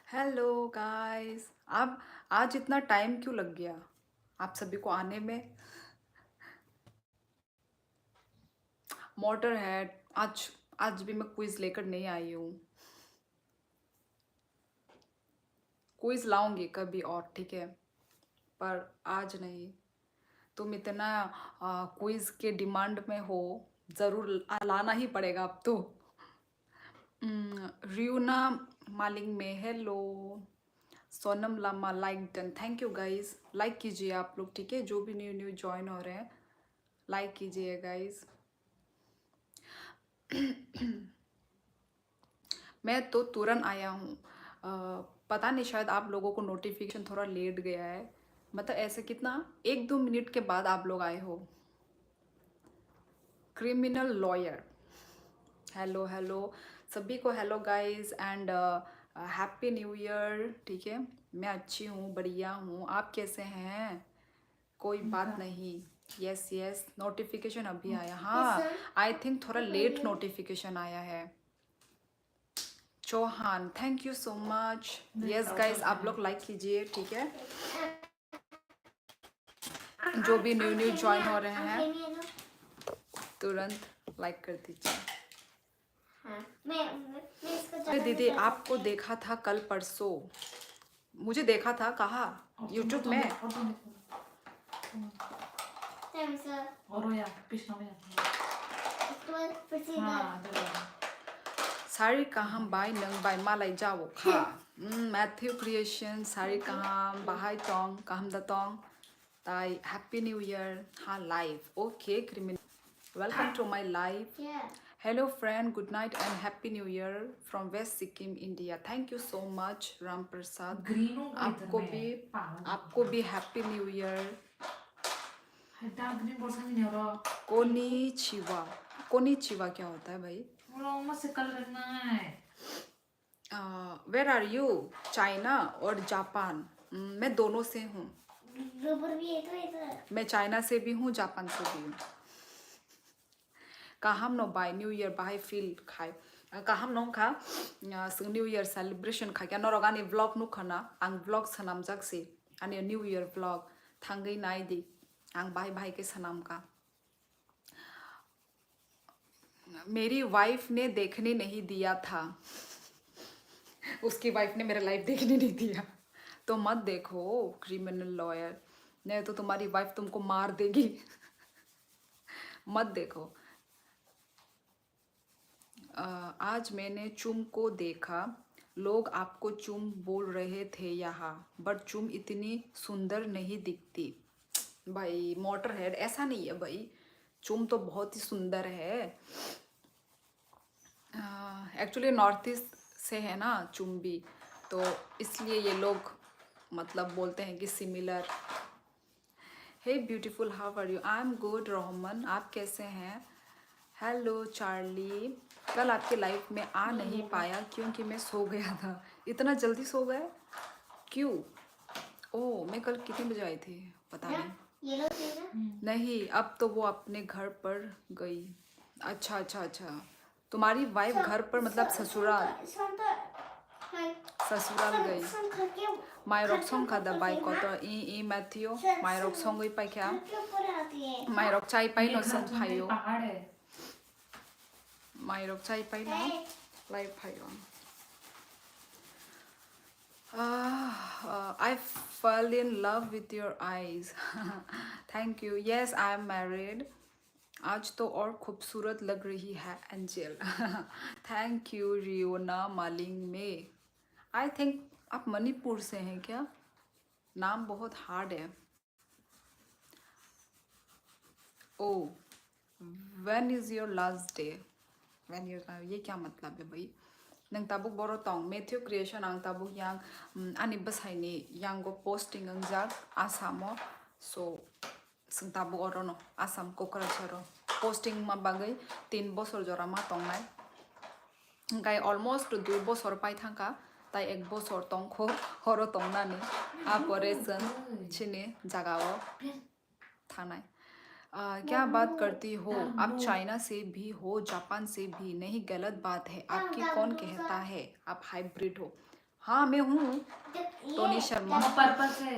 Hello guys. आप आज इतना टाइम क्यों लग गया आप सभी को आने में? मोटर हेड, आज आज भी मैं क्विज लेकर नहीं आई हूँ। क्विज लाऊंगी कभी और, ठीक है, पर आज नहीं। तुम इतना क्विज के डिमांड में हो, ज़रूर लाना ही पड़ेगा अब तो। रियूना मालिंग में hello. Sonam Lama like done, thank you guys. Like कीजिए आप लोग, ठीक है, जो भी न्यू न्यू ज्वाइन हो रहे हैं लाइक कीजिए गाइस। मैं तो तुरंत आया हूँ। पता नहीं, शायद आप लोगों को नोटिफिकेशन थोड़ा लेट गया है। मतलब ऐसे कितना 1-2 मिनट के बाद आप लोग आए हो। क्रिमिनल लॉयर, हेलो हेलो सभी को, hello guys and happy new year. ठीक है, मैं अच्छी हूँ, बढ़िया हूँ, आप कैसे हैं? कोई बात नहीं। यस यस, नोटिफिकेशन अभी आया, हाँ। आई थिंक थोड़ा लेट नोटिफिकेशन आया है। Chauhan, thank you so much. Yes guys, आप लोग लाइक कीजिए, ठीक है, जो भी न्यू न्यू ज्वाइन हो रहे हैं तुरंत लाइक कर दीजिए। अरे दीदी, आपको देखा था कल परसों, मुझे देखा था, कहा यूट्यूब में। साड़ी कहाँ बाय नंग बाय मालाई जाओ खा। मैथ्यू क्रिएशन, साड़ी कहाँ बाहाई टोंग कहम दा टोंग ताई हैप्पी न्यू ईयर। हाँ live, okay criminal, welcome to my live. Hello friend, good night and happy new year from west Sikkim India. Thank you so much Ram Prasad, आपको भी हैप्पी न्यू ईयर। कोनिचिवा, कोनिचिवा क्या होता है भाई? वेर आर यू, चाइना और जापान? मैं दोनों से हूँ। मैं चाइना से भी हूँ, जापान से भी हूँ। कहम नो बाय न्यू ईयर बाय फील खाय कहम नो खा न्यू ईयर सेलिब्रेशन खाय क्या नरक आनी व्लॉग नु खना आं व्लॉग सनाम जागसे आनी न्यू ईयर व्लॉग थांगई नाइदी आं बाय बाय के सनाम का। मेरी वाइफ ने देखने नहीं दिया था, उसकी वाइफ ने मेरा लाइफ देखने नहीं दिया, तो मत देखो क्रिमिनल लॉयर, नहीं तो तुम्हारी वाइफ तुमको मार देगी। मत देखो। आज मैंने चुम को देखा, लोग आपको चुम बोल रहे थे यहाँ, बट चुम इतनी सुंदर नहीं दिखती। भाई मोटर हेड, ऐसा नहीं है भाई, चुम तो बहुत ही सुंदर है। एक्चुअली नॉर्थ ईस्ट से है ना चुम भी, तो इसलिए ये लोग मतलब बोलते हैं कि similar. Hey beautiful, how are you? I am good Rahman, आप कैसे हैं? हेलो चार्ली, कल आपके लाइफ में आ नहीं पाया क्योंकि मैं सो गया था। इतना जल्दी सो गए क्यों? ओह, मैं कल कितने बजे आई थी पता नहीं। नहीं, अब तो वो अपने घर पर गई। अच्छा अच्छा अच्छा, तुम्हारी वाइफ घर पर मतलब ससुराल, ससुराल गई। मायरक सॉन्ग का दबाई को तो ई मैथ्यू मायरक सॉन्ग गई पाई क्या? मायरक चाय पाई नो सन फायो, मायरक चाय पाई नो लाइव फायो। I fell in love with your eyes. Thank you. Yes, I am married. आज तो और खूबसूरत लग रही है एंजल। थैंक यू रियोना मालिंग में। आई थिंक आप मणिपुर से हैं क्या? नाम बहुत हार्ड है। Oh, when is your last day? When your, ये क्या मतलब है भाई? नंग ताबुक बोरो तोंग मैथ्यू क्रिएशन आंग ताबुक यांग आनी बसाइनी यांगो पोस्टिंग अंजाक आसामो, सो जों ताबुक अरनो आसाम क'क्राझाराव पोस्टिं मा बागै 3 बছर जरा मा तंनाय गाय अलमोस्ट 2 बছर पाई थांका ताई 1 बছर तंखो हरो तंनानै आपरे जों चिनि जागाओ थानाय। क्या बात करती हो, आप चाइना से भी हो, जापान से भी नहीं, गलत बात है आपकी, कौन कहता है आप हाइब्रिड हो? हाँ मैं हूँ टोनी शर्मा। पर्पल से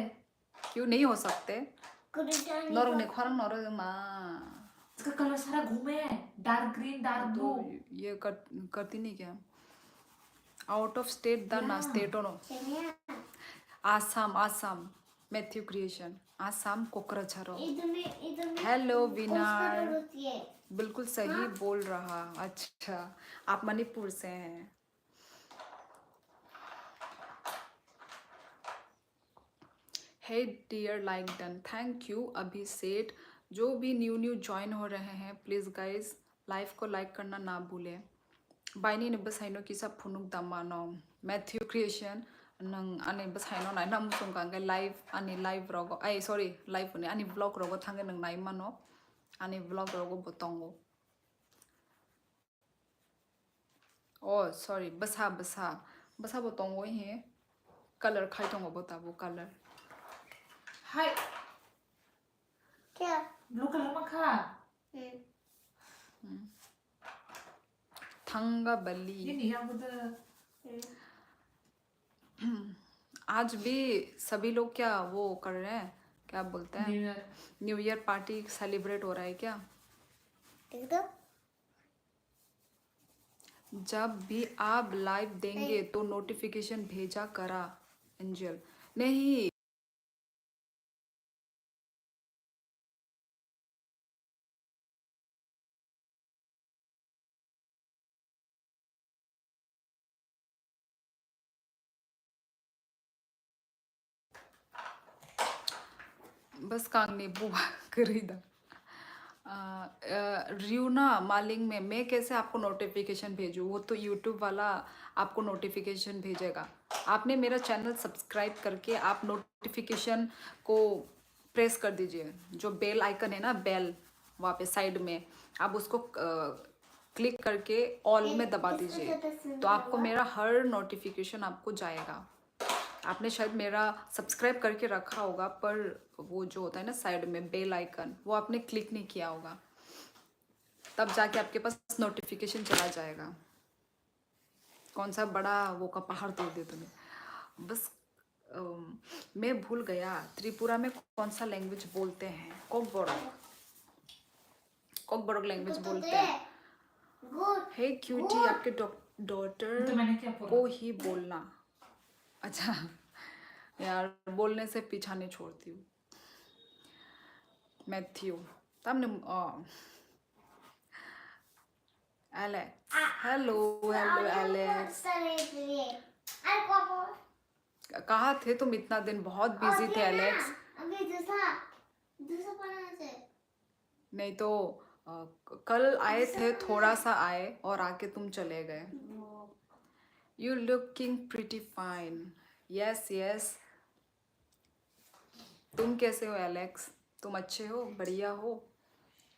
क्यों नहीं हो सकते? नोरग ने तो खरंग नोरग माँ इसका कलर सारा घूमे है, डार्क ग्रीन डार्क तो ब्लू। ये करती नहीं क्या? आउट ऑफ स्टेट द ना state no Assam Assam Matthew creation Assam Kokrajhar. Hello विनार बिल्कुल सही बोल रहा। अच्छा आप मणिपुर से हैं। Hey dear like done thank you Abhishek. जो भी न्यू ज्वाइन हो रहे हैं प्लीज़ गाइज लाइव को लाइक करना ना भूलें। बाइनी बसाइनो की सब फुनुक दामानो मैथ्यू क्रिएशन नंग आने बसाइनो नाइ नाम सुंगांगे लाइव आने लाइव रोगो आई सॉरी लाइव ने आने ब्लॉग रोगो थांगे नंग नाइ मानो आने ब्लॉग रोगो बोतोंगो। ओ सॉरी बसा बसा बसा बोतोंगो ही कलर खाई तोंगो बोताबो कलर हाय क्या ब्लू कलर में खा थंगा बली। ये नहीं है आज भी सभी लोग क्या वो कर रहे हैं क्या बोलते हैं न्यू ईयर पार्टी सेलिब्रेट हो रहा है क्या? जब भी आप लाइव देंगे तो नोटिफिकेशन भेजा करा एंजल। नहीं बस कांगने बुआ करीदा रियूना मालिंग में मैं कैसे आपको नोटिफिकेशन भेजूँ? वो तो यूट्यूब वाला आपको नोटिफिकेशन भेजेगा। आपने मेरा चैनल सब्सक्राइब करके आप नोटिफिकेशन को प्रेस कर दीजिए। जो बेल आइकन है ना बेल वहाँ पे साइड में आप उसको क्लिक करके ऑल में दबा दीजिए तो आपको मेरा हर नोटिफिकेशन आपको जाएगा। आपने शायद मेरा सब्सक्राइब करके रखा होगा पर वो जो होता है ना साइड में बेल आइकन वो आपने क्लिक नहीं किया होगा तब जाके आपके पास नोटिफिकेशन चला जाएगा। कौन सा बड़ा वो का पहाड़ तोड़ दे तुम्हें बस। मैं भूल गया त्रिपुरा में कौन सा लैंग्वेज बोलते हैं? कोकबोरोक लैंग्वेज बोलते हैं। हे क्यूटी आपके डॉटर को ही बोलना। अच्छा यार बोलने से पीछा नहीं छोड़ती हूँ। मैथ्यू तमने एलेक्स हेलो हेलो एलेक्स कहाँ थे तुम इतना दिन? बहुत बिजी थे एलेक्स। नहीं तो कल आए थे थोड़ा सा आए और आके तुम चले गए। You looking pretty fine. Yes yes तुम कैसे हो एलेक्स? तुम अच्छे हो बढ़िया हो?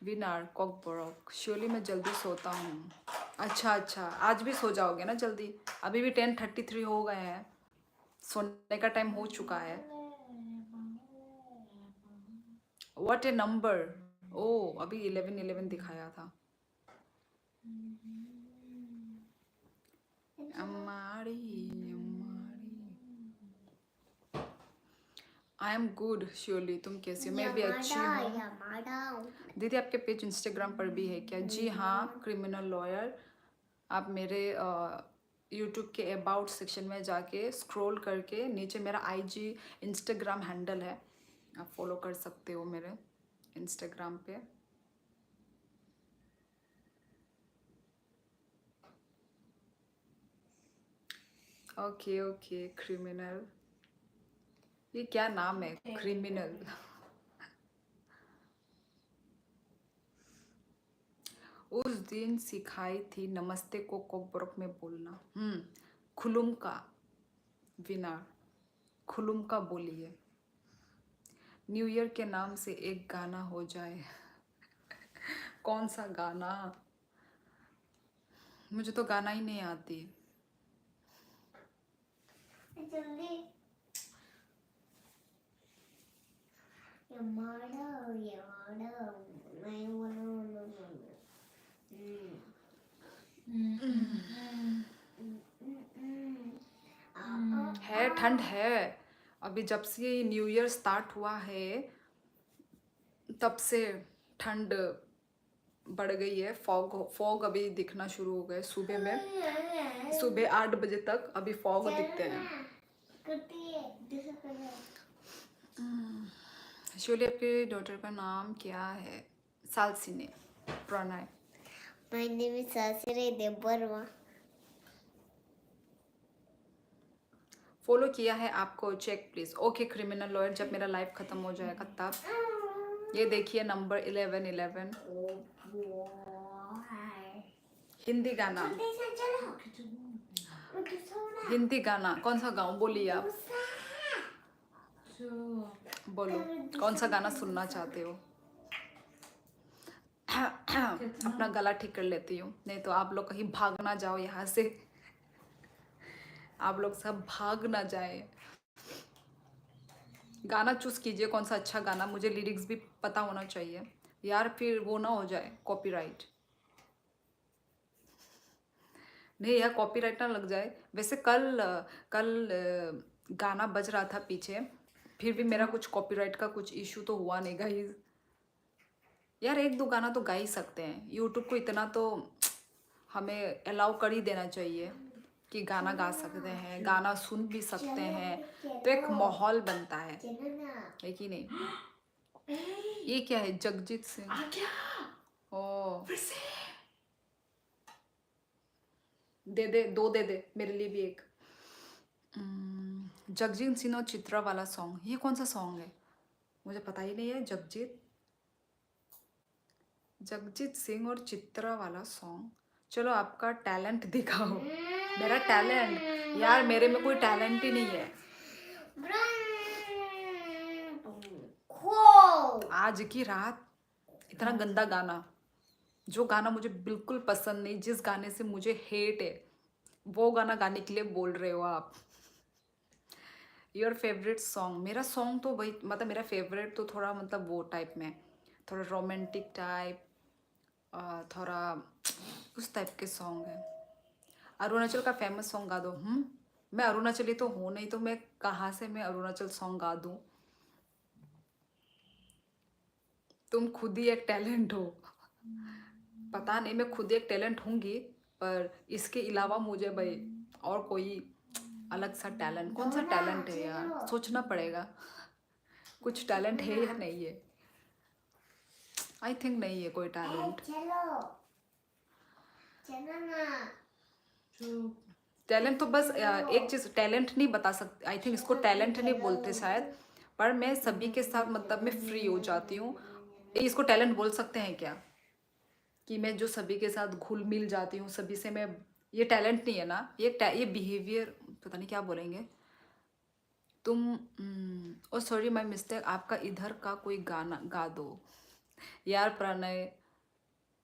विनार कॉकबोरॉक श्योरली मैं जल्दी सोता हूँ। अच्छा अच्छा आज भी सो जाओगे ना जल्दी? अभी भी 10:33 हो गए हैं सोने का टाइम हो चुका है। What A number. ओ अभी 11:11 दिखाया था। अम्माड़ी आई एम गुड श्योरली तुम कैसी हो? मैं भी अच्छी हूँ। दीदी आपके पेज इंस्टाग्राम पर भी है क्या? जी हाँ क्रिमिनल लॉयर। आप मेरे यूट्यूब के अबाउट सेक्शन में जाके स्क्रॉल करके नीचे मेरा आईजी इंस्टाग्राम हैंडल है आप फॉलो कर सकते हो मेरे इंस्टाग्राम पे। ओके ओके क्रिमिनल ये क्या नाम है क्रिमिनल? उस दिन सिखाई थी नमस्ते को कोकबोरक में बोलना। खुलुम का विना खुलुम का बोलिए। न्यू ईयर के नाम से एक गाना हो जाए। कौन सा गाना? मुझे तो गाना ही नहीं आती। जल्दी ठंड है अभी, जब से ये न्यू ईयर स्टार्ट हुआ है तब से ठंड बढ़ गई है। फॉग अभी दिखना शुरू हो गए सुबह में, सुबह 8 बजे तक अभी फॉग दिखते हैं। एक्चुअली आपके डॉटर का नाम क्या है? सालसिने प्रणय। My name is Sasire Debarma. Follow किया है आपको, check please. Okay criminal lawyer, जब मेरा लाइफ खत्म हो जाएगा तब। ये देखिए नंबर 1111 हिंदी गाना। हिंदी गाना कौन सा गाऊं? बोलिए आप, बोलो कौन सा गाना सुनना चाहते हो? अपना गला ठीक कर लेती हूँ, नहीं तो आप लोग कहीं भाग ना जाओ यहाँ से, आप लोग सब भाग ना जाए। गाना चूज कीजिए कौन सा अच्छा गाना, मुझे लिरिक्स भी पता होना चाहिए यार, फिर वो ना हो जाए कॉपीराइट। नहीं यार कॉपीराइट ना लग जाए। वैसे कल गाना बज रहा था पीछे, फिर भी मेरा कुछ कॉपीराइट का कुछ इशू तो हुआ नहीं गाइस। यार 1-2 गाना तो गा ही सकते हैं, यूट्यूब को इतना तो हमें अलाउ कर ही देना चाहिए कि गाना गा सकते हैं, गाना सुन भी सकते हैं, तो एक माहौल बनता है कि नहीं? ये क्या है? जगजीत सिंह। ओ दे दे, 2 दे दे मेरे लिए भी एक। जगजीत सिंह और चित्रा वाला सॉन्ग, ये कौन सा सॉन्ग है? मुझे पता ही नहीं है। जगजीत सिंह और चित्रा वाला सॉन्ग। चलो आपका टैलेंट दिखाओ। मेरा टैलेंट यार, मेरे में कोई टैलेंट ही नहीं है। आज की रात इतना गंदा गाना, जो गाना मुझे बिल्कुल पसंद नहीं, जिस गाने से मुझे हेट है, वो गाना गाने के लिए बोल रहे हो आप। Your favourite song? मेरा सॉन्ग तो वही, मतलब मेरा फेवरेट तो थोड़ा मतलब वो टाइप में, थोड़ा रोमांटिक टाइप, थोड़ा उस टाइप के सॉन्ग है। अरुणाचल का फेमस सॉन्ग गा दो। मैं अरुणाचली तो हूँ नहीं, तो मैं कहाँ से मैं अरुणाचल सॉन्ग गा दूँ? तुम खुद ही एक टैलेंट हो। पता नहीं, मैं खुद एक टैलेंट होंगी, पर इसके अलावा मुझे भाई और कोई अलग सा टैलेंट, कौन सा टैलेंट है यार? सोचना पड़ेगा, कुछ टैलेंट है या नहीं है। आई थिंक नहीं है कोई टैलेंट। टैलेंट तो बस एक चीज, टैलेंट नहीं बता सकते, आई थिंक इसको टैलेंट नहीं बोलते शायद, पर मैं सभी के साथ मतलब मैं फ्री हो जाती हूँ। इसको टैलेंट बोल सकते हैं क्या? कि मैं जो सभी के साथ घुल मिल जाती हूँ, सभी से मैं, ये टैलेंट नहीं है ना? ये बिहेवियर, पता नहीं क्या बोलेंगे तुम। ओ सॉरी माय मिस्टेक, आपका इधर का कोई गाना गा दो। यार प्रणय,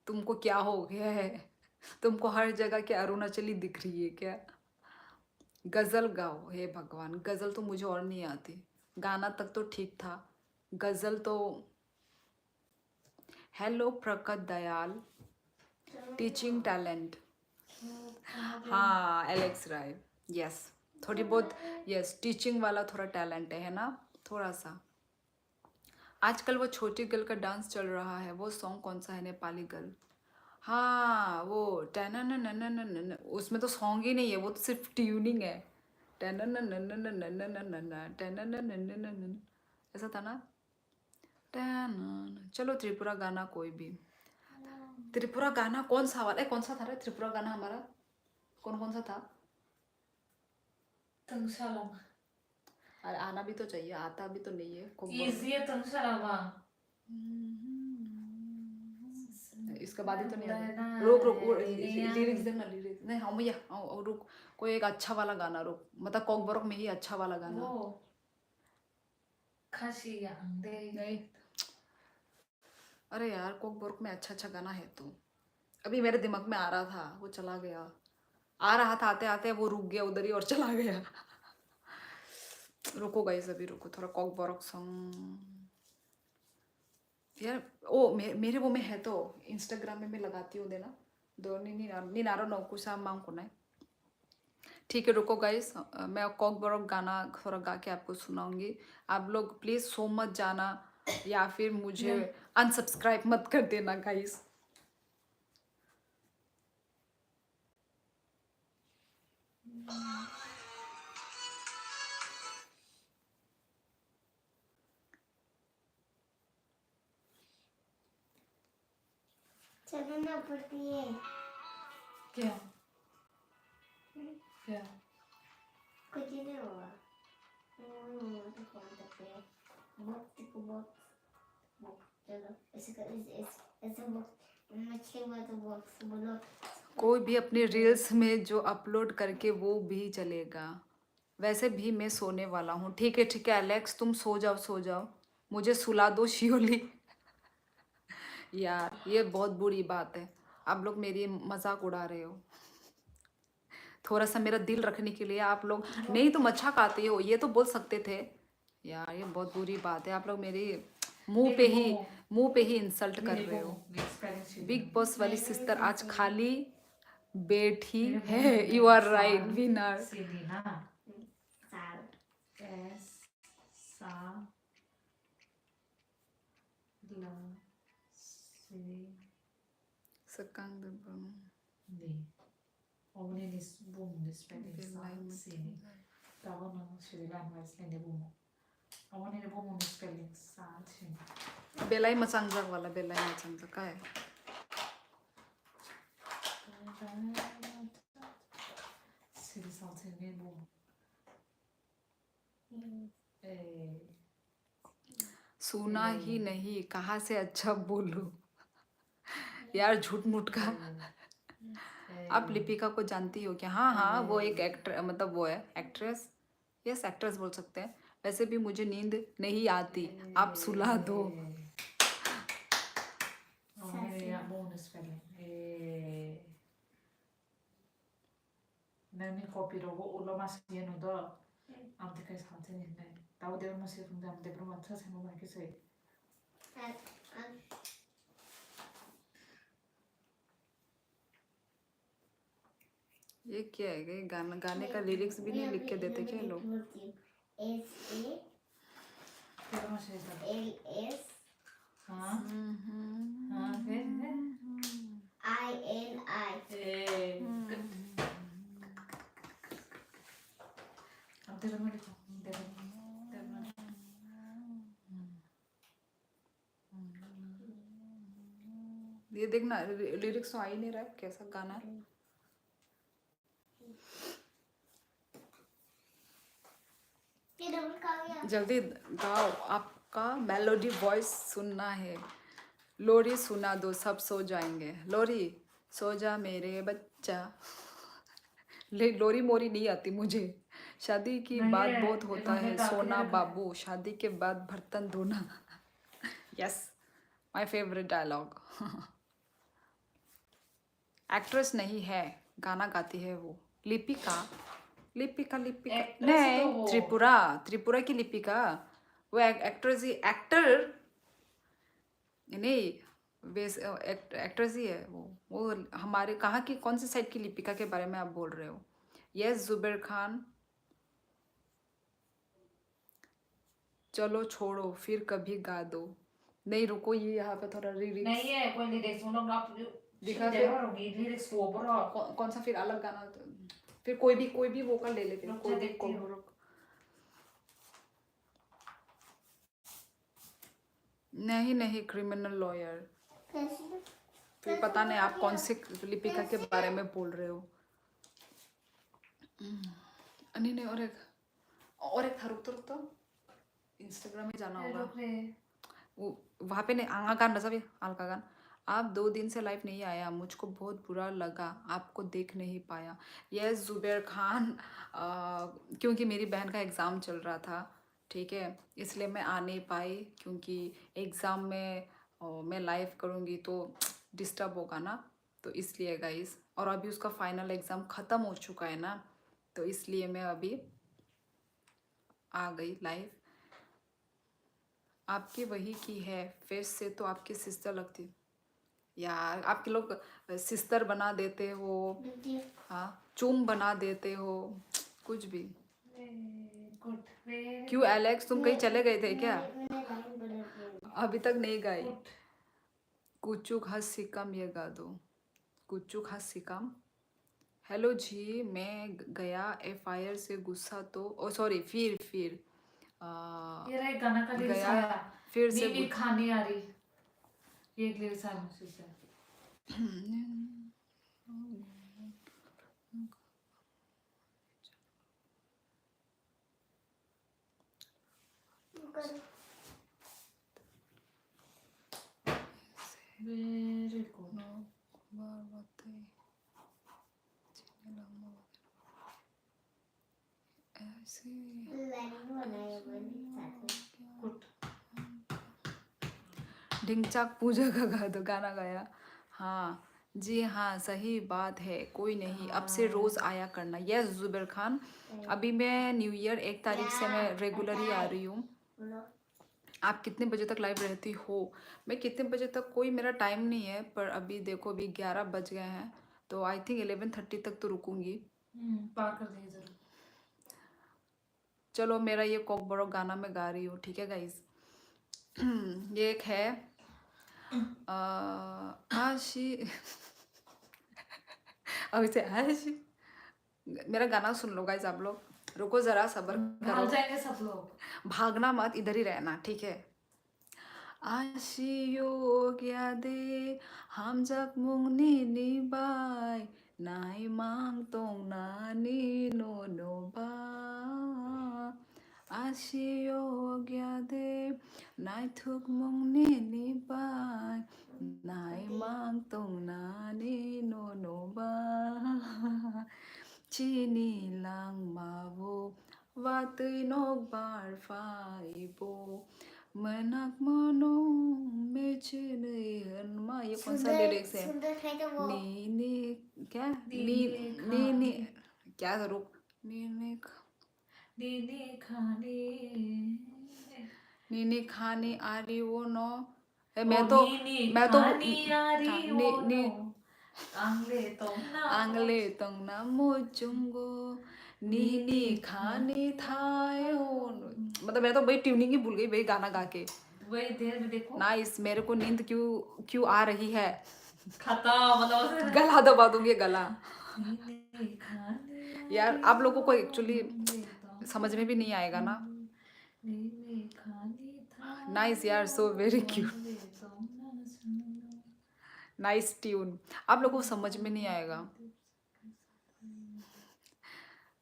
तुमको क्या हो गया है? तुमको हर जगह के अरुणाचली दिख रही है क्या? गजल गाओ। हे भगवान, गजल तो मुझे और नहीं आती। गाना तक तो ठीक था, गजल तो। हेलो प्रकट दयाल, टीचिंग टैलेंट। हाँ एलेक्स राय, यस थोड़ी बहुत, यस टीचिंग वाला थोड़ा टैलेंट है ना, थोड़ा सा। आजकल वो छोटी गर्ल का डांस चल रहा है, वो सॉन्ग कौन सा है? नेपाली गर्ल। हाँ वो टैन, उसमें तो सॉन्ग ही नहीं है, वो तो सिर्फ ट्यूनिंग है। टैन, ऐसा था ना? टैन। चलो त्रिपुरा गाना कोई भी। त्रिपुरा गाना कौन सा वाला? कौन सा था रे त्रिपुरा गाना हमारा? कौन सा था? अरे आना भी तो चाहिए, आता भी तो नहीं है। इसके बाद ही तो नहीं आता। रुक लिरिक्स देना, लिरिक्स नहीं। हाँ भैया रुक, कोई एक अच्छा वाला गाना, रुक मतलब कॉकबरक में ही अच्छा वाला गाना। नहीं, अरे यार कॉकबरक में अच्छा गाना है तो, अभी मेरे दिमाग में आ रहा था, वो चला गया। आ रहा था आते आते वो रुक गया उधर ही और चला गया। रुको गाइस, अभी रुको, थोड़ा कॉकबरक सॉन्ग यार। ओ मेरे वो में है तो, इंस्टाग्राम में मैं लगाती हूँ देना दो। नी नारो नो कुछ मांग को नहीं ठीक है रुको गाइस, मैं कॉक बॉक गाना थोड़ा गा के आपको सुनाऊंगी। आप लोग प्लीज सो मत जाना या फिर मुझे अनसब्सक्राइब मत कर देना गाइस। चलो ना पड़ती है। क्या क्या कुछ नहीं हुआ। तो कौन करते हैं? बॉक्स को बॉक्स चलो ऐसे बॉक्स मछली हुआ तो बॉक्स बोलो। कोई भी अपने रील्स में जो अपलोड करके वो भी चलेगा। वैसे भी मैं सोने वाला हूँ। ठीक है एलेक्स, तुम सो जाओ, मुझे सुला दो शियोली। यार ये बहुत बुरी बात है, आप लोग मेरी मजाक उड़ा रहे हो। थोड़ा सा मेरा दिल रखने के लिए आप लोग नहीं तुम अच्छा खाते हो ये तो बोल सकते थे। यार ये बहुत बुरी बात है, आप लोग मेरी मुंह पे ही इंसल्ट कर रहे हो। बिग बॉस वाली सिस्टर आज खाली बैठी है। You are right winner. Selena साल S Sa La Se Sekang de bom. Ni Omne nis boom nis spelling sa sini. Tawa no Srilan was lene boom. Omne ne boom nis spelling sa sini. बेलाई मचांगजक वाला बेलाई मचांगजक काय Siri sa sini boom. सुना ही नहीं कहाँ से अच्छा बोलूं। यार झूठ मूठ का। आप लिपिका को जानती हो क्या? हाँ हाँ वो एक एक्टर मतलब वो है एक्ट्रेस। यस एक्ट्रेस बोल सकते हैं। वैसे भी मुझे नींद नहीं आती, आप सुला दो। Omne boom nis spelling. Nani copy rogo ulo mas yeno do. Amte kai sa sini nai. Tahu dia masih fungsi amte belum अच्छा से मोबाइल के से ये क्या है? ये गाने का लिरिक्स भी नहीं लिख के देते क्या लोग? फिर masih sa LS हाँ हाँ फिर INI अब तेरे में लिखो तेरे में ये देखना लिरिक्स तो आ ही नहीं रहा है, कैसा गाना है। जल्दी गाओ, आपका मेलोडी वॉइस सुनना है। लोरी सुना दो सब सो जाएंगे। लोरी सो जा मेरे बच्चा। लोरी मोरी नहीं आती मुझे। शादी की नहीं बाद है, बहुत होता इन्होंने है डाल के सोना रखा है। बाबू, शादी के बाद बर्तन धोना। Yes my favourite dialogue. Actress नहीं है, गाना गाती है वो। लिपिका लिपिका लिपिका Actress नहीं, तो वो। त्रिपुरा की लिपिका। वो एक्ट्रेस ही एक्टर नहीं, एक्ट्रेस ही है वो हमारे कहाँ की कौन सी साइड की लिपिका के बारे में आप बोल रहे हो? यस जुबेर खान। चलो छोड़ो फिर कभी गा दो। नहीं रुको, ये यहाँ पे थोड़ा लिरिक्स नहीं है कोई लिरिक्स उन लोग आप दिखा जगह फिर। होगी लिरिक्स वो बरो कौन सा फिर अलग गाना फिर कोई भी वोकल ले ले फिर रुक कोई जा, भी देखती हूँ। नहीं क्रिमिनल लॉयर। फिर पता नहीं आप कौन सी लिपिका के बारे में बोल रहे हो। नहीं और एक था, रुक तो इंस्टाग्राम में जाना होगा रुक रे वो वहाँ पे नहीं आंगा गान रजा भी हल्का गान। आप 2 दिन से लाइव नहीं आया, मुझको बहुत बुरा लगा, आपको देख नहीं पाया। यस जुबेर खान, क्योंकि मेरी बहन का एग्ज़ाम चल रहा था, ठीक है, इसलिए मैं आ नहीं पाई। क्योंकि एग्ज़ाम में मैं लाइव करूँगी तो डिस्टर्ब होगा ना, तो इसलिए गाइस। और अभी उसका फाइनल एग्ज़ाम ख़त्म हो चुका है ना, तो इसलिए मैं अभी आ गई लाइव। आपकी वही की है फेस से तो आपकी सिस्टर लगती। यार आपके लोग सिस्टर बना देते हो, दीदी हाँ चूम बना देते हो, कुछ भी। गुड वेरी क्यों एलेक्स, तुम कहीं चले गए थे क्या? मैंने लाइन बदल दी। अभी तक नहीं गाई। गुड। कुचुक हसीकम ये गा दो। कुचुक हसीकम। हेलो जी, मैं गया एफआईआर से गुस्सा तो, ओ सॉरी, फिर आ, ये रहा एक गाना का लिरिक्स गया आया, फिर से नीनी खानी आ रही, ये एक लिरिक्स आया मुझसे से। Very good. लाइन बनाई बनी साथ। गुड। ढिंचाक पूजा का गा दो, गाना गाया। हाँ जी हाँ, सही बात है, कोई नहीं, अब से रोज आया करना। यस जुबेर खान, अभी मैं न्यू ईयर 1 तारीख से मैं रेगुलर ही आ रही हूँ। बोलो आप कितने बजे तक लाइव रहती हो? मैं कितने बजे तक, कोई मेरा टाइम नहीं है, पर अभी देखो अभी 11 बज गए हैं, तो आई थिंक 11:30 तक तो रुकूंगी। पार कर देंगे जरूर। चलो मेरा ये कॉक बड़ो गाना मैं गा रही हूँ, ठीक है गाइज। ये एक है आशी अभी से आशी, मेरा गाना सुन लो गाइज आप लोग, रुको जरा सब्र भाग करो, जाएंगे सब लोग। भागना मत, इधर ही रहना, ठीक है। आशियो गया दे हमजक मुंगनी निबाय नाई मांग तोंग नानी नो नो बा आशियो गया दे नाई थुक मुंगनी निबाय नाई मांग तोंग नानी नो नो बा चीनी लांग माबो वातुई नोक बार फाइबो मनाक मनो मेचुने हनमा, ये कौन सा लिरिक्स है? सुंदर है तो वो नी नी क्या नी नीनी नी नी खानी, क्या रुक नी नीनी खानी, नी खानी आ रही वो नो ओ मैं नीनी तो खानी आ हाँ, रही नी वो नी नो, आंगले तो ना आंगले तंग ना मोचुंगो नीनी खानी थायो, मतलब मैं तो भाई ट्यूनिंग ही भूल गई भाई गाना गा के। वही देर में देखो नाइस, मेरे को नींद क्यों क्यों आ रही है, खाता मतलब गला दबा दूंगी गला। नीनी खानी यार आप लोगों को एक्चुअली आंगले तो समझ में भी नहीं आएगा ना। नीनी खानी था नाइस यार, सो वेरी क्यूट, आंगले तो ना सुनो। नाइस ट्यून, आप लोगों को समझ में नहीं आएगा।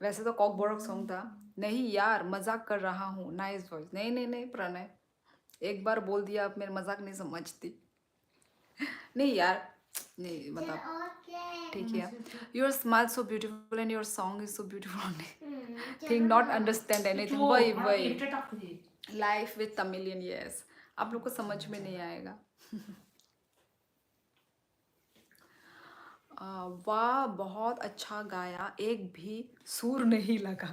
वैसे तो कॉक बोरक सॉन्ग था। नहीं यार मजाक कर रहा हूँ, नाइस वॉइस। नहीं नहीं नहीं प्रणय, एक बार बोल दिया, आप मेरे मजाक नहीं समझती। नहीं यार, नहीं मतलब और क्या है? ठीक है। Your smile so beautiful and your song is so beautiful thing not understand anything, वही वही लाइफ विद तमिलियन, यस, आप लोग को समझ में नहीं आएगा। वाह बहुत अच्छा गाया, एक भी सुर नहीं लगा।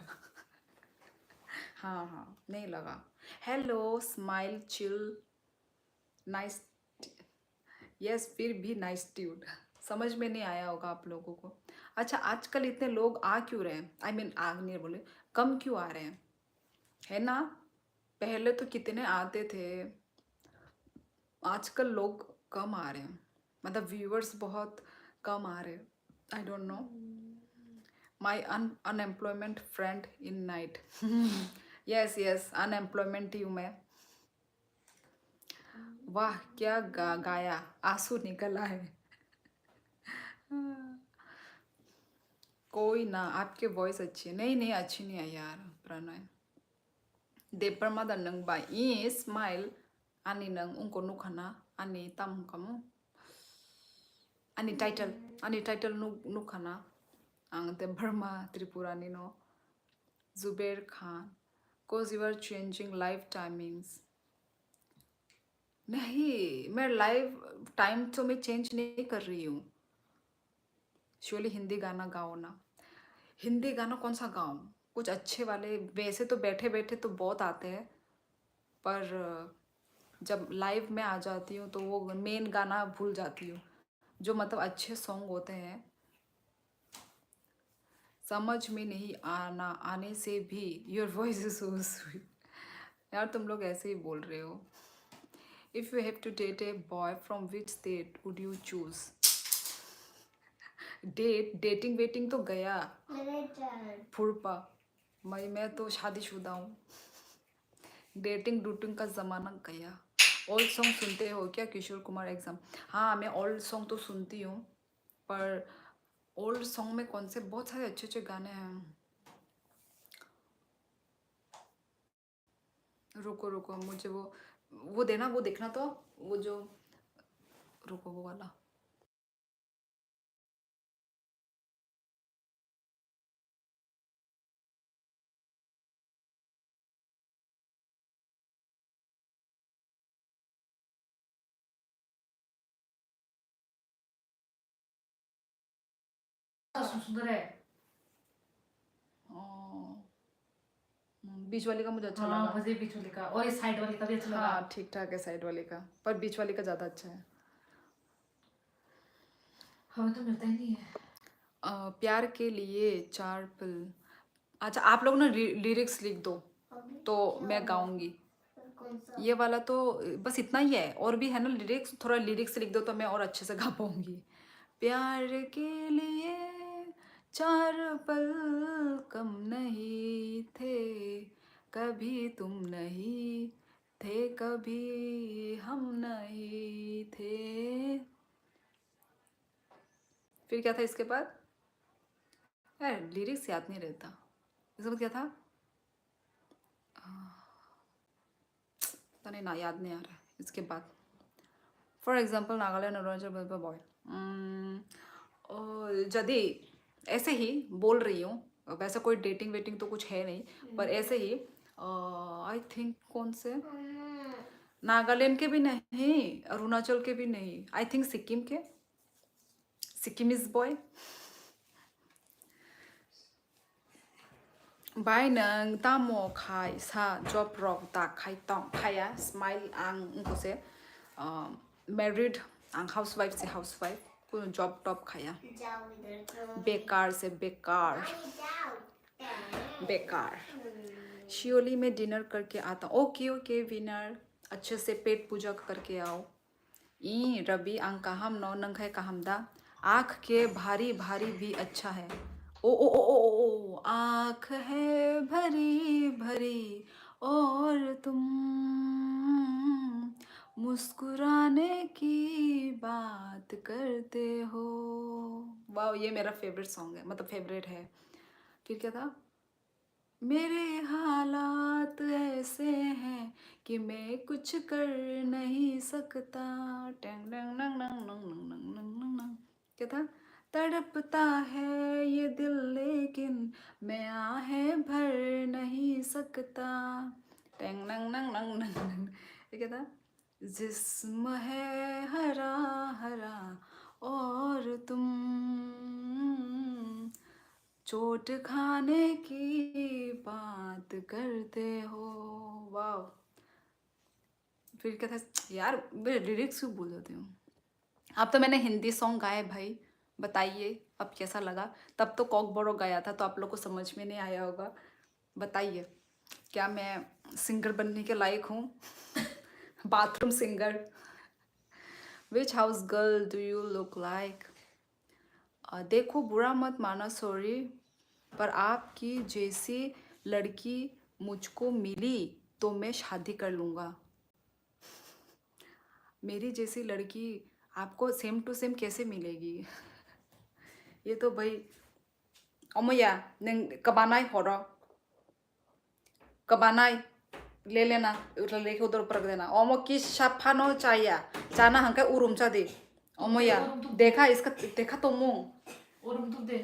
हाँ हाँ नहीं लगा। Hello smile chill nice, yes फिर भी नाइस ट्यून, समझ में नहीं आया होगा आप लोगों को। अच्छा आजकल इतने लोग आ क्यों रहे हैं, आई मीन आ नहीं बोले, कम क्यों आ रहे हैं, है ना? पहले तो कितने आते थे, आजकल लोग कम आ रहे हैं, मतलब व्यूअर्स बहुत कम आ रहे हैं, I don't know. My unemployment friend in night, yes yes unemployment ही हूँ मैं। वाह क्या गाया, आंसू निकला है। कोई ना, आपके वॉइस अच्छी है। नहीं नहीं अच्छी नहीं है यार प्रणय। देपर नंग बा ई स्माइल आनी नंग उनको नुखना आनी तम कमु आनी टाइटल नुखना आंग ते बर्मा त्रिपुरानी नो Zuber Khan cause you are changing life timings. नहीं मैं लाइव टाइम तो मैं चेंज नहीं कर रही हूँ। श्योरली हिंदी गाना गाओ ना। हिंदी गाना कौन सा गाऊँ, कुछ अच्छे वाले। वैसे तो बैठे बैठे तो बहुत आते हैं, पर जब लाइव में आ जाती हूँ तो वो मेन गाना भूल जाती हूँ, जो मतलब अच्छे सॉन्ग होते हैं, समझ में नहीं आने से भी your voice is so sweet. यार तुम लोग ऐसे ही बोल रहे हो। If you have to date a boy from which state would you choose? Dating waiting तो गया फुरपा। मैं तो शादीशुदा हूँ। डेटिंग डूटिंग का ज़माना गया। ओल्ड सॉन्ग सुनते हो क्या किशोर कुमार एग्जाम? हाँ मैं ओल्ड सॉन्ग तो सुनती हूँ, पर ओल्ड सॉन्ग में कौन से बहुत सारे अच्छे अच्छे गाने हैं। रुको रुको, मुझे वो देना, वो देखना तो, वो जो, रुको वो वाला। सुंदर है। बीच वाली का मुझे अच्छा हाँ लगा। मुझे बीच वाली का और इस साइड वाली का भी अच्छा लगा। हाँ ठीक ठाक है साइड वाली का, पर बीच वाली का ज़्यादा अच्छा है। हमें तो मिलता ही नहीं है। प्यार के लिए 4 पल। अच्छा आप लोग ना लिरिक्स लिख दो तो मैं गाऊंगी। ये वाला तो बस इतना ही है, और भी है ना लिरिक्स, थोड़ा लिरिक्स लिख दो तो मैं और अच्छे से गा पाऊंगी। प्यार के लिए 4 पल कम नहीं थे, कभी तुम नहीं थे, कभी हम नहीं थे। फिर क्या था इसके बाद? यार लिरिक्स याद नहीं रहता। इसके बाद क्या था? पता नहीं ना, याद नहीं आ रहा है इसके बाद। For example Nagaland Arunachal boy. यदि ऐसे ही बोल रही हूँ, वैसा कोई डेटिंग वेटिंग तो कुछ है नहीं, पर ऐसे ही आई थिंक कौन से, नागालैंड के भी नहीं, अरुणाचल के भी नहीं, आई थिंक सिक्किम के, सिक्किमीज बॉय। बाय नंग तामो खाई सा जॉब रॉक ता खाई तोंग खाया स्माइल आंग उनको से मैरिड आंग हाउसवाइफ से हाउसवाइफ को जॉब टॉप खाया। बेकार से बेकार, बेकार। शियोली में डिनर करके आता। ओके ओके विनर, अच्छे से पेट पूजा करके आओ। ई रवि आंग काहम नौ नंग है काहमदा, आँख के भारी भारी भी अच्छा है। ओ आँख है भरी भरी और तुम मुस्कुराने की बात करते हो। वाह ये मेरा फेवरेट सॉन्ग है, मतलब फेवरेट है। फिर क्या था? मेरे हालात ऐसे हैं कि मैं कुछ कर नहीं सकता। टंग टंग टंग टंग टंग टंग टंग टंग टंग टंग। क्या था? तड़पता है ये दिल लेकिन मैं आहें भर नहीं सकता। टंग टंग टंग टंग टंग टंग। ये क्या था? जिस्म है हरा हरा और तुम चोट खाने की बात करते हो। वाह। फिर क्या था यार, मैं लिरिक्स क्यों भूल जाती हूँ। अब तो मैंने हिंदी सॉन्ग गाए भाई, बताइए अब कैसा लगा। तब तो कॉक बोरो गाया था तो आप लोग को समझ में नहीं आया होगा। बताइए क्या मैं सिंगर बनने के लायक हूँ? Bathroom singer. Which house girl do you look like? देखो बुरा मत माना सॉरी, पर आपकी जैसी लड़की मुझको मिली तो मैं शादी कर लूँगा। मेरी जैसी लड़की आपको सेम टू सेम कैसे मिलेगी? ये तो भाई अमैया कबानाई हो रहा, कबानाई ले लेना, लेके उधर ऊपर रख देना। ओमो की शाफानो चाहिए जाना हंके उरुम चा दे। अमैया देखा इसका, देखा तो मुंह और हम तुम दे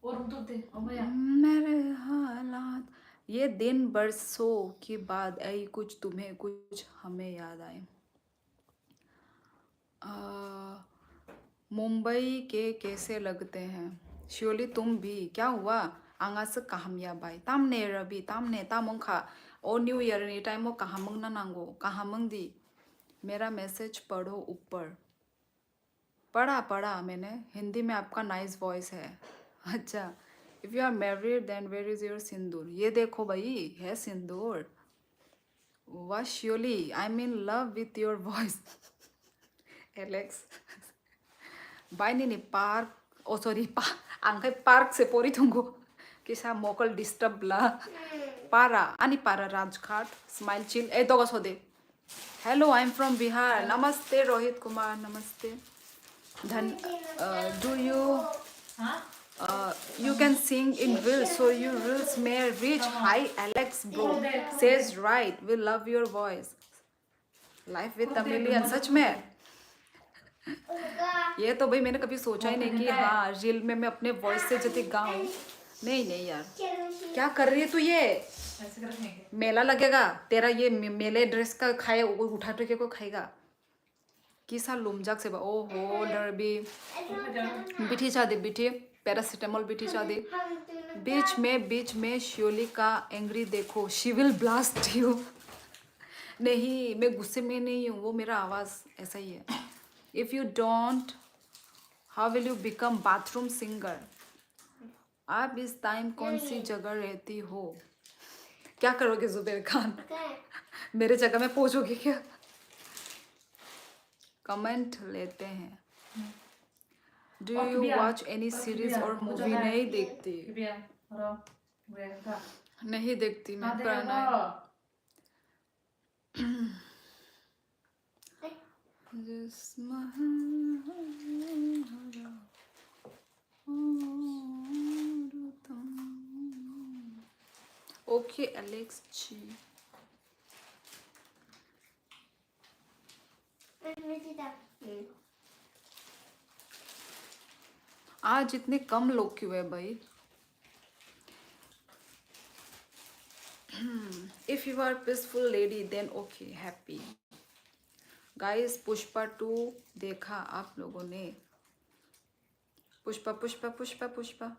और हम तुम दे अमैया। मेरे हालात, ये दिन बरसों के बाद आई कुछ तुम्हें कुछ हमें याद आए। मुंबई के कैसे लगते हैं? श्योली तुम भी, क्या हुआ? आंगास काहमिया बाई तामने रवि तामने तामंखा ओ न्यू ईयर नी टाइम काहामंग ना नांगो काहामंग दी मेरा मैसेज पढ़ो ऊपर। पढ़ा मैंने। हिंदी में आपका नाइस वॉइस है। अच्छा, if you are married then where is your sindoor. ये देखो भाई, है सिंदूर। वाह, surely I am in love with your voice. Alex bye nih park, oh sorry angkai park sepori tunggu kisah mokol disturb lah. Para ani para Rajghat smile chill toga sode. Hello, I'm from Bihar. Namaste Rohit Kumar. Namaste. Dhan do you हाँ you can sing in reels, so your reels may reach high. Alex bro says right, we love your voice. Life with Tamilian, सच में। ये तो भाई मैंने कभी सोचा ही नहीं कि हाँ रील में मैं अपने वॉइस से जति गाऊं। नहीं यार, क्या कर रही है तू? ये ऐसे कर रखेंगे मेला लगेगा तेरा, ये मेले ड्रेस का खाए उठा के को खाएगा किसा लुमजाक से। ओहो डरबी बिठी चा दे, बिठी पैरासिटामोल बिठी चा दे। बीच में श्योली का एंग्री देखो, शी विल ब्लास्ट यू। नहीं, मैं गुस्से में नहीं हूँ, वो मेरा आवाज ऐसा ही है। If you don't how will you become bathroom singer. आप इस टाइम कौन सी जगह रहती हो? क्या करोगे जुबेर खान? मेरे जगह में पहुंचोगे क्या? कमेंट लेते हैं। Do you watch any series और मूवी? नहीं देखती, नहीं देखती मैं। पुराना ओके एलेक्स जी। आज इतने कम लोग क्यों है भाई? If you are peaceful lady then okay happy. Guys Pushpa 2 देखा आप लोगों ने? पुष्पा पुष्पा पुष्पा पुष्पा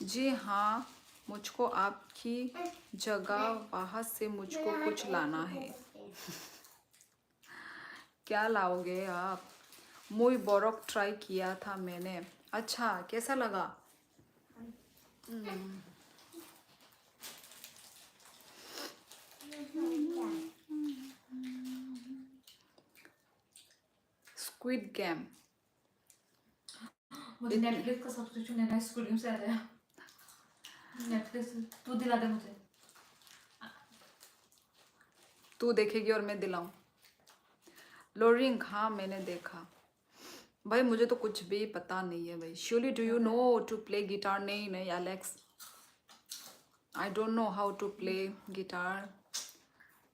जी हाँ, मुझको आपकी जगह वहाँ से मुझको कुछ लाना है। क्या लाओगे आप? मुई बोरक ट्राई किया था मैंने। अच्छा, कैसा लगा? स्क्विड गेम मुझे नेटफ्लिक्स का सब्सक्रिप्शन लेना है, स्कूल से आ रहा है। नेटफ्लिक्स तू दिला दे मुझे। तू देखेगी और मैं दिलाऊं? लोरिंग हाँ मैंने देखा भाई, मुझे तो कुछ भी पता नहीं है भाई। Surely do you know to play guitar? नहीं Alex, I don't know how to play guitar.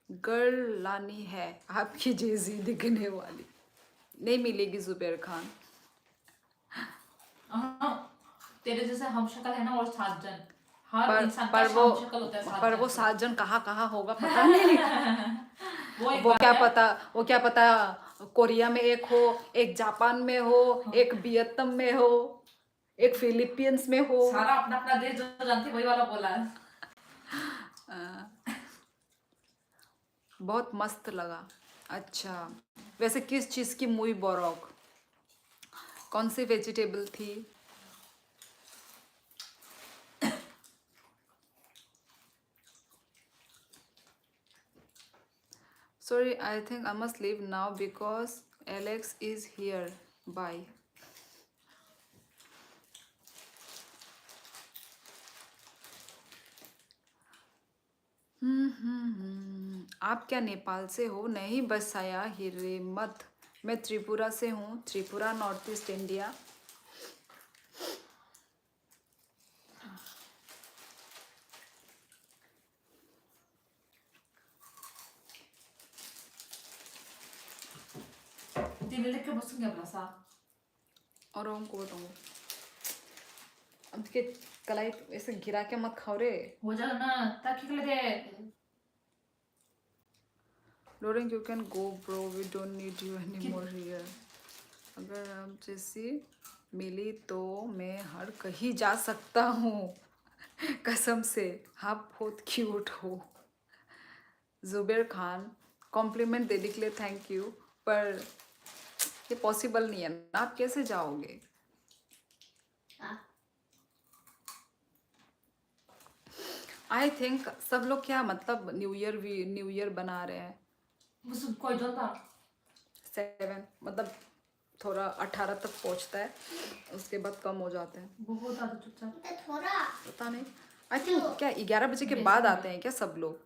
Girl लानी है आपकी जैसी दिखने वाली, नहीं मिलेगी जुबेर खान। तेरे जैसे हम शक्ल है ना, और 7 जन, हर इंसान का पर हम शक्ल होता है 7 पर जन। वो 7 जन कहाँ होगा पता नहीं। वो क्या पता कोरिया में एक हो, एक जापान में हो, एक वियतनाम में हो, एक फिलीपींस में हो। सारा अपना अपना देश जो जानती वही वाला बोला है। बहुत मस्त लगा। अच्छा, वैसे किस चीज़ की मुई बोरोक? कौन सी वेजिटेबल थी? Sorry, I think I must leave now because Alex is here. Bye. आप क्या नेपाल से हो? नहीं बसाया हिरेमत, मैं त्रिपुरा से हूँ। Tripura north east India. Dinilike musun क्या बसा? और हमको बताऊँ अब के कलाई ऐसे गिरा के मत खाओ रे। हो जाएगा ना, ताकि के लिए Loring, you can go bro, we don't need you anymore here. अगर आप जैसी मिली तो मैं हर कहीं जा सकता हूँ। कसम से आप बहुत क्यूट हो। जुबेर खान कॉम्प्लीमेंट देने के लिए थैंक यू, पर ये पॉसिबल नहीं है ना, आप कैसे जाओगे? हाँ आई थिंक सब लोग क्या मतलब न्यू ईयर बना रहे हैं। 무슨 कोई था 7 मतलब थोड़ा 18 तक पहुंचता है, उसके बाद कम हो जाते हैं। बहुत ज़्यादा चुपचाप तो थोड़ा पता नहीं, आई थिंक क्या 11 बजे के बाद आते हैं क्या सब लोग,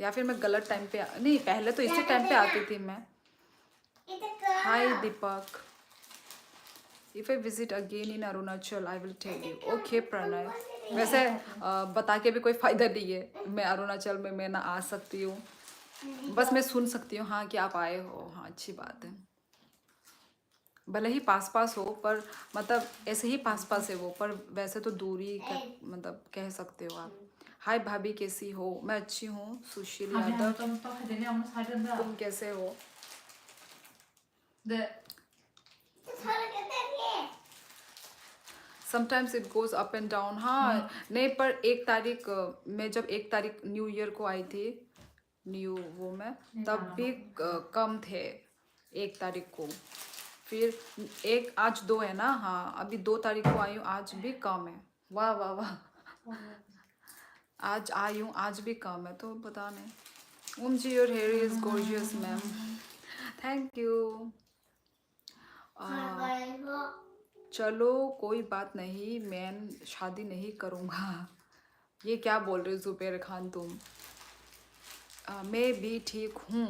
या फिर मैं गलत टाइम पे नहीं, पहले तो इसी टाइम पे आती थी मैं। इधर कर hi Deepak, if I visit again in Arunachal I will tell you. Okay Pranay, वैसे बता के भी कोई फायदा नहीं है, मैं अरुणाचल में मैं ना आ सकती हूँ, बस मैं सुन सकती हूँ हाँ कि आप आए हो, हाँ अच्छी बात है। भले ही पास पास हो, पर मतलब ऐसे ही पास पास है वो, पर वैसे तो दूरी मतलब कह सकते हो आप। हाय भाभी कैसी हो? मैं अच्छी हूँ सुशील हमें यादव, तो कहते हम साइड तुम कैसे हो? द तो थोड़ा किधर ये sometimes it goes up and down. हाँ नहीं, पर 1 तारीख मैं जब 1 तारीख न्यू ईयर को आई थी, न्यू वो में तब भी कम थे 1 तारीख को, फिर एक आज 2 है ना, हाँ अभी 2 तारीख को आई हूँ, आज भी कम है। वाह वाह वाह, आज आई हूँ आज भी कम है, तो पता नहीं। Om ji your hair is gorgeous ma'am, thank you. खाना खाएगा चलो कोई बात नहीं, मैं शादी नहीं करूँगा। ये क्या बोल रहे हो जुबैर खान तुम? मैं भी ठीक हूँ।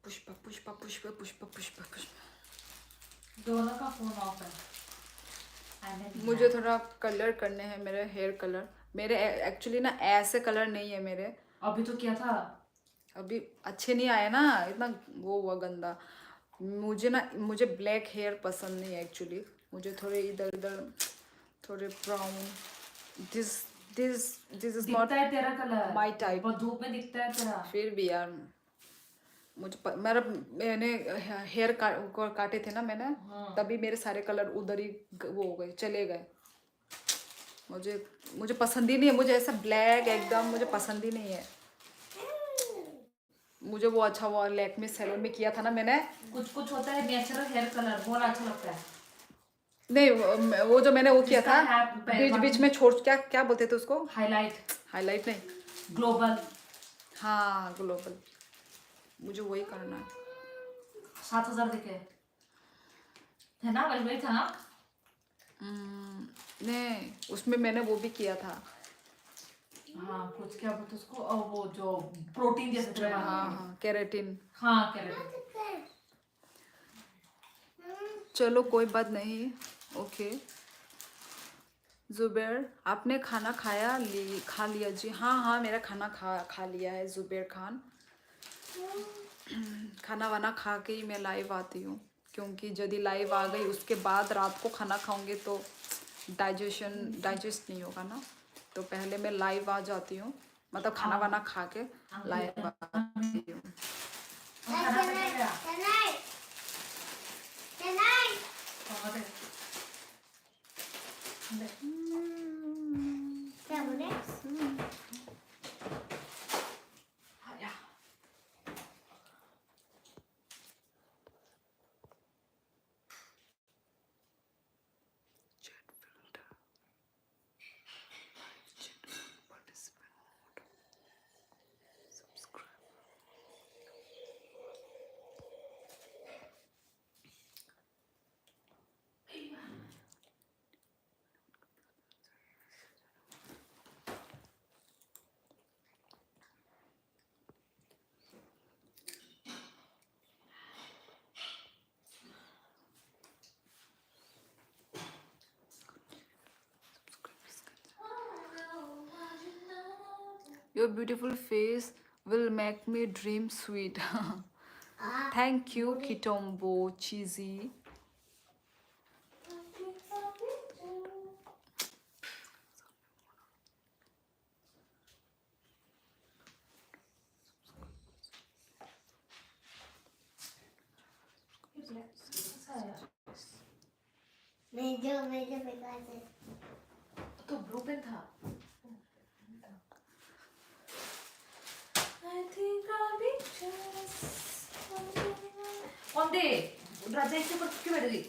पुष्पा पुष्पा पुष्पा पुष्पा पुष्पा पुष्पा। दोनों का फोन ऑफ है मुझे थोड़ा कलर करने हैं, मेरे हेयर कलर, मेरे एक्चुअली ना ऐसे कलर नहीं है मेरे, अभी तो क्या था अभी अच्छे नहीं आए ना, इतना वो हुआ गंदा। मुझे ना, मुझे ब्लैक हेयर पसंद नहीं है एक्चुअली, मुझे थोड़े इधर उधर थोड़े brown, this this this is not दिखता है तेरा कलर माय टाइप। बहुत धूप में दिखता है तेरा फिर भी यार मैंने हेयर काटे थे ना मैंने, हाँ। तभी मेरे सारे कलर उधर ही वो हो गए, चले गए। मुझे मुझे पसंद ही नहीं है, मुझे ऐसा ब्लैक एकदम मुझे पसंद ही नहीं है। मुझे वो अच्छा वो लैक्मे सैलून में किया था ना मैंने, कुछ कुछ होता है नेचुरल हेयर कलर बहुत अच्छा लगता है नहीं वो जो मैंने वो किया जिसका था है बीच बीच में छोड़, क्या क्या बोलते थे उसको, हाईलाइट हाईलाइट नहीं, ग्लोबल हाँ ग्लोबल, मुझे वही करना है। 7,000 दिखे है ना वही वही था ना नहीं उसमें मैंने वो भी किया था, हाँ कुछ क्या बोलते उसको वो जो प्रोटीन जैसे तेरे बाल हाँ में। हाँ केराटिन। हाँ केराटिन चलो कोई बात नहीं, ओके। जुबैर आपने खाना खा लिया जी? हाँ हाँ मेरा खाना खा लिया है जुबैर खान। खाना वाना खा के ही मैं लाइव आती हूँ, क्योंकि यदि लाइव आ गई उसके बाद रात को खाना खाऊंगी तो डाइजेस्ट नहीं होगा ना, तो पहले मैं लाइव आ जाती हूँ, मतलब खाना वाना खा के लाइव आती हूँ। क्या बोले Your beautiful face will make me dream sweet. Thank you, Kitombo Cheesy. मैं जो बेकार से तो रूपेन था I think I'll be just onde राजा इसके ऊपर क्यों बैठ गई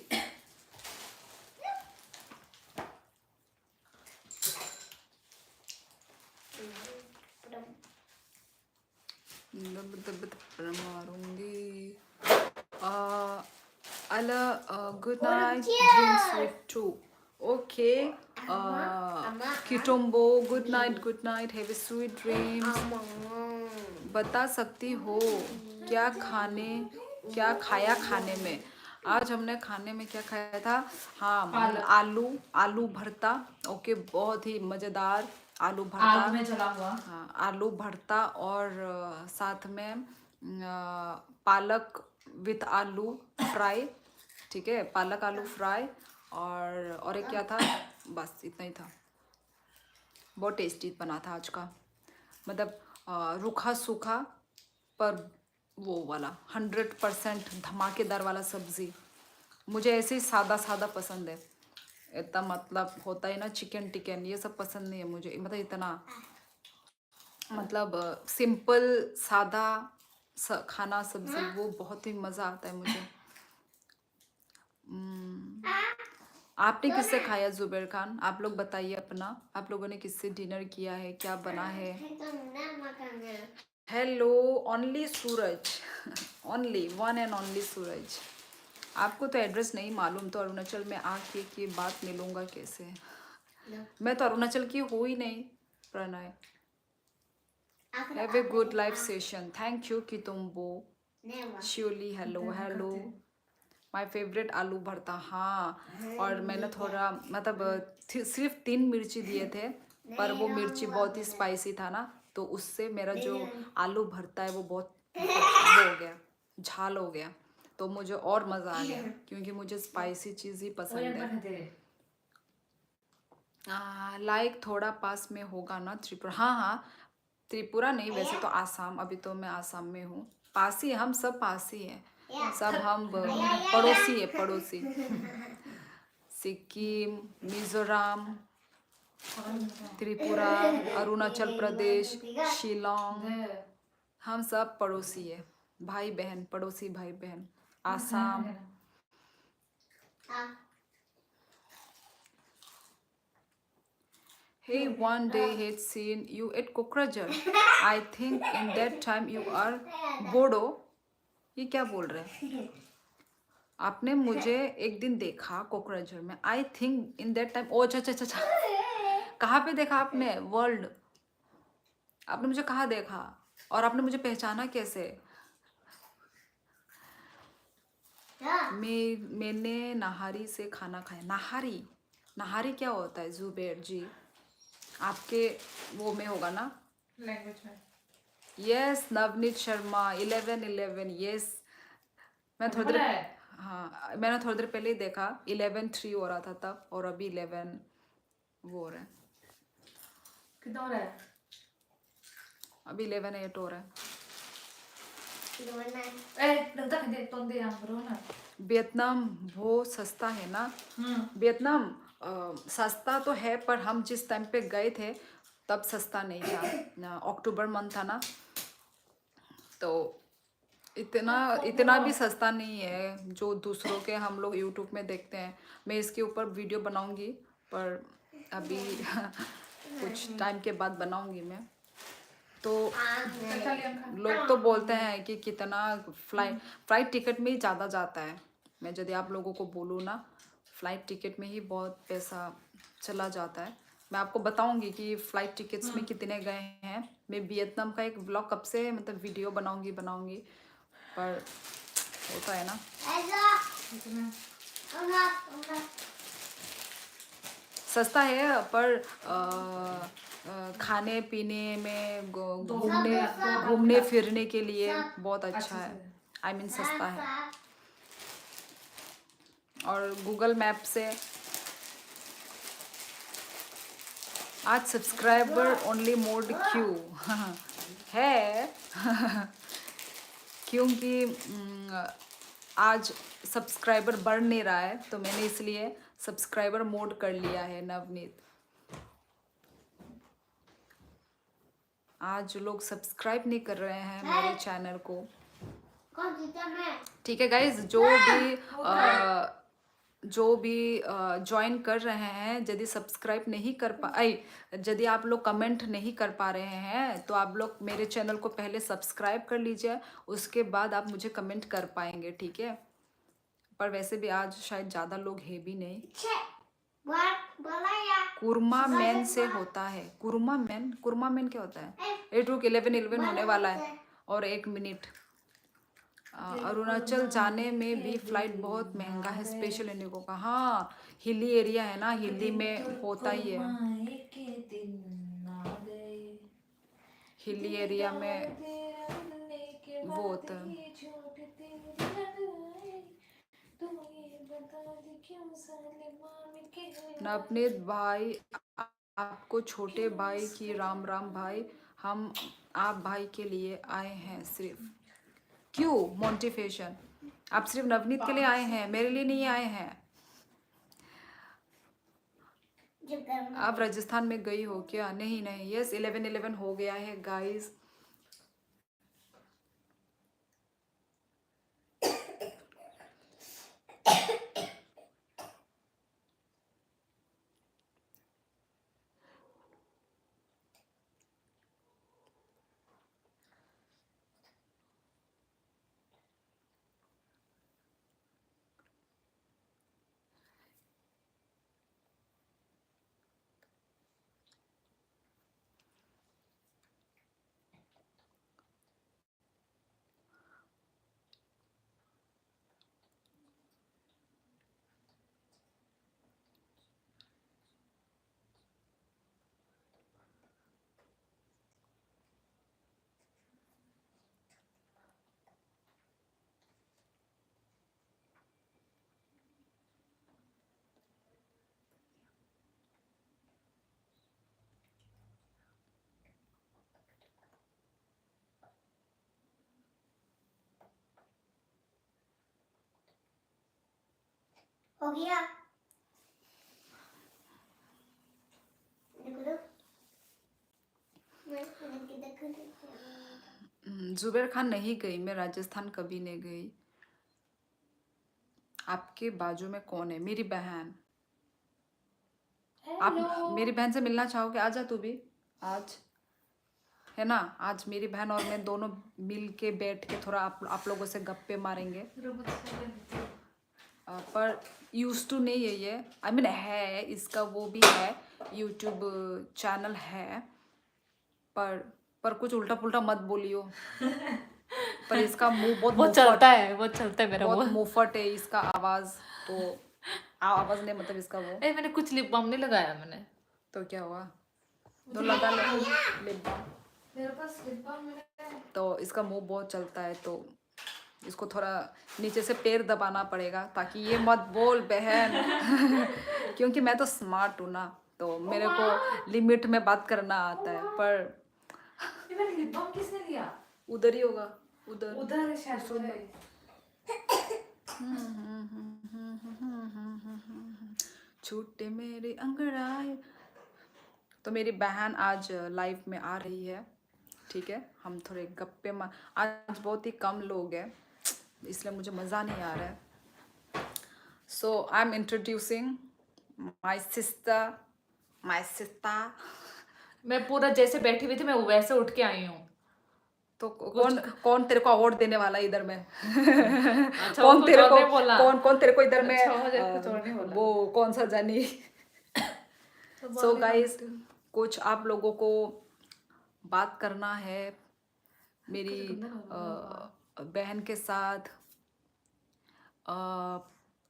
मारूंगी अला good night dream sweet too okay किटोम्बो good night have a sweet dreams बता सकती हो क्या खाया खाने में आज हमने खाने में क्या खाया था हाँ आलू भरता ओके बहुत ही मजेदार आलू भरता आग में जला हुआ हाँ आलू भरता और साथ में पालक विथ आलू फ्राई ठीक है पालक आलू फ्राई और एक क्या था बस इतना ही था बहुत टेस्टी बना था आज का मतलब रूखा सूखा पर वो वाला 100% धमाकेदार वाला सब्जी मुझे ऐसे ही सादा सादा पसंद है इतना मतलब होता है ना चिकन ये सब पसंद नहीं है मुझे मतलब इतना मतलब सिंपल सादा खाना सब्जी वो बहुत ही मज़ा आता है मुझे आपने किससे खाया जुबैर खान आप लोग बताइए अपना आप लोगों ने किससे डिनर किया है क्या बना है hello only Suraj only one and only Suraj आपको तो एड्रेस नहीं मालूम तो अरुणाचल में आके की बात मिलूंगा कैसे मैं तो अरुणाचल की हो ही नहीं Pranay have a good life session thank you कितुम्बो surely hello my favourite aloo bharta हाँ और मैंने थोड़ा मतलब सिर्फ 3 मिर्ची दिए थे पर वो मिर्ची बहुत ही स्पाइसी था ना तो उससे मेरा जो आलू भरता है वो बहुत हो गया झाल हो गया तो मुझे और मज़ा आ गया क्योंकि मुझे स्पाइसी चीज़ ही पसंद है लाइक थोड़ा पास में होगा ना त्रिपुरा हाँ त्रिपुरा नहीं वैसे तो आसाम अभी तो मैं आसाम में हूँ पास ही हम सब पास ही हैं सब हम पड़ोसी सिक्किम मिजोरम त्रिपुरा अरुणाचल प्रदेश शिलोंग हम सब पड़ोसी है भाई बहन पड़ोसी भाई बहन Assam Hey, one day had seen you at Kokrajhar. I think in that time you are Bodo. ये क्या बोल रहे हैं आपने मुझे एक दिन देखा कोकराझर में I think in that time ओ अच्छा कहाँ पे देखा आपने वर्ल्ड आपने मुझे कहाँ देखा और आपने मुझे पहचाना कैसे मैंने नाहारी से खाना खाया नाहारी क्या होता है जुबैर जी आपके वो में होगा ना लैंग्वेज में यस नवनीत शर्मा 11 यस मैं थोड़ी देर हाँ मैंने थोड़ी देर पहले ही देखा 11-3 हो रहा था तब और अभी 11 वो हो रहा है कितना हो रहा है अभी 11-8 हो रहा है वियतनाम वो सस्ता है ना वियतनाम सस्ता तो है पर हम जिस टाइम पे गए थे तब सस्ता नहीं था अक्टूबर मंथ था ना तो इतना भी सस्ता नहीं है जो दूसरों के हम लोग यूट्यूब में देखते हैं मैं इसके ऊपर वीडियो बनाऊंगी पर अभी कुछ टाइम के बाद बनाऊंगी मैं तो लोग तो बोलते हैं कि कितना फ्लाइट टिकट में ही ज़्यादा जाता है मैं यदि आप लोगों को बोलूँ ना फ्लाइट टिकट में ही बहुत पैसा चला जाता है मैं आपको बताऊंगी कि फ़्लाइट टिकट्स में कितने गए हैं मैं वियतनाम का एक व्लॉग कब से मतलब वीडियो बनाऊंगी पर होता है ना सस्ता है पर खाने पीने में घूमने फिरने के लिए बहुत अच्छा है आई मीन सस्ता है और गूगल मैप से आज सब्सक्राइबर ओनली मोड क्यों है क्योंकि आज सब्सक्राइबर बढ़ नहीं रहा है तो मैंने इसलिए सब्सक्राइबर मोड कर लिया है नवनीत आज लोग सब्सक्राइब नहीं कर रहे हैं मेरे चैनल को। कौन जीता मैं? ठीक है गाइज, जो भी ज्वाइन कर रहे हैं, यदि सब्सक्राइब नहीं कर यदि आप लोग कमेंट नहीं कर पा रहे हैं तो आप लोग मेरे चैनल को पहले सब्सक्राइब कर लीजिए, उसके बाद आप मुझे कमेंट कर पाएंगे, ठीक है। पर वैसे भी आज शायद ज़्यादा लोग है भी नहीं। बोला या कुरमा मैन से होता है। कुरमा मैन क्या होता है? 8:11 होने वाला है और 1 मिनट। अरुणाचल जाने में भी फ्लाइट बहुत महंगा है, स्पेशल इंडिगो का। हाँ, हिली एरिया है ना, हिली में होता ही है। हिली एरिया में वो होता है। नवनीत भाई, आपको छोटे भाई की राम राम भाई। हम आप भाई के लिए आए हैं सिर्फ। क्यों मोटिवेशन? आप सिर्फ नवनीत के लिए आए हैं, मेरे लिए नहीं आए हैं। आप राजस्थान में गई हो क्या? नहीं नहीं, यस 11:11 हो गया है गाइस। हो गया। देखो जुबैर खान नहीं गई, मैं राजस्थान कभी नहीं गई। आपके बाजू में कौन है? मेरी बहन। आप मेरी बहन से मिलना चाहोगे? आजा तू भी आज, है ना। आज मेरी बहन और मैं दोनों मिल के बैठ के थोड़ा आप लोगों से गप्पे मारेंगे। पर यूज टू नहीं है ये, आई मीन है, इसका वो भी है, यूट्यूब चैनल है, पर कुछ उल्टा पुल्टा मत बोलियो। पर इसका मुंह बहुत चलता है, वो चलता है मेरा बहुत मुंह। मुफट है इसका आवाज। तो आवाज नहीं, मतलब इसका वो। मैंने कुछ लिप बाम नहीं लगाया मैंने। तो क्या हुआ? तो लगा ले लिप बाम। मेरे पास लिप बाम है। तो इसका मुंह बहुत चलता है, तो इसको थोड़ा नीचे से पैर दबाना पड़ेगा ताकि ये मत बोल बहन। क्योंकि मैं तो स्मार्ट हूँ ना, तो मेरे को लिमिट में बात करना आता है। पर ये मेरा लिप बाम किसने दिया? उधर ही होगा, उधर उधर है शायद। छूटे मेरे अंगड़ाए। तो मेरी बहन आज लाइव में आ रही है, ठीक है। हम थोड़े गप्पे मार, आज बहुत ही कम लोग हैं इसलिए मुझे मज़ा नहीं आ रहा है। So I am introducing my sister. मैं पूरा जैसे बैठी हुई थी मैं वैसे उठ के आई हूँ। तो कौन तेरे को अवार्ड देने वाला है इधर में? अच्छा, कौन तेरे को बोला? कौन तेरे को इधर में बोला। वो कौन सा जानी? सो गाइस, कुछ आप लोगों को बात करना है मेरी बहन के साथ।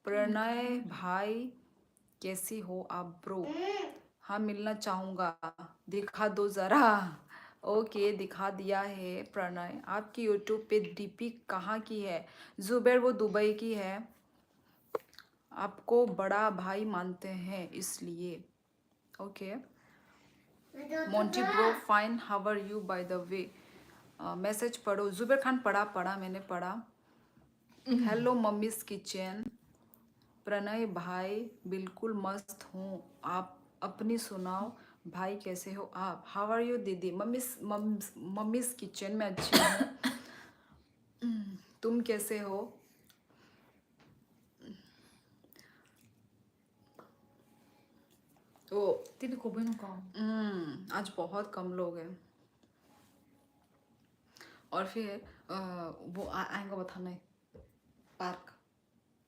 प्रणय भाई कैसी हो आप ब्रो? हाँ, मिलना चाहूँगा, दिखा दो ज़रा। ओके, दिखा दिया है प्रणय। आपकी यूट्यूब पे डीपी कहाँ की है? जुबैर वो दुबई की है, आपको बड़ा भाई मानते हैं इसलिए। Okay. Monty bro fine, how are you by the way? Message पढ़ो। जुबैर खान पढ़ा मैंने पढ़ा। Hello mummies kitchen. प्रणय भाई बिल्कुल मस्त हूँ, आप अपनी सुनाओ। भाई कैसे हो आप? हाउ आर यू दीदी? मम्मीज किचन में अच्छी हूँ। तुम कैसे हो? ओ Tini ko ba ka? आज बहुत कम लोग हैं। और फिर वो आएंगे बताने पार्क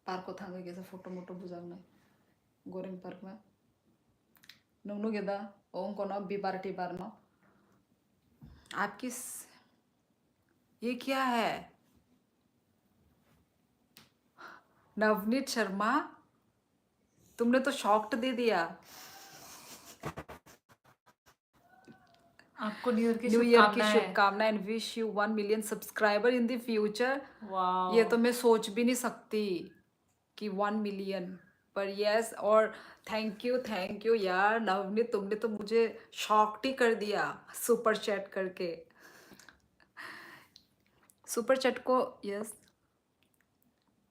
पार्क थांगे कैसे फोटो मोटो बुझाने गोरेंग पार्क में नुनु गेदा ओम को ना बिबार टिबार नो आपकी ये क्या है? नवनीत शर्मा तुमने तो शॉक्ड दे दिया। आपको न्यू ईयर की न्यू ईयर की शुभकामनाएं। शुभकामनाएं and wish you 1 million subscriber in the future. Wow. ये तो मैं सोच भी नहीं सकती कि 1 मिलियन पर यस। और थैंक यू यार नवनीत, तुमने तो मुझे शॉक्ड ही कर दिया सुपर चैट करके। सुपर चैट को यस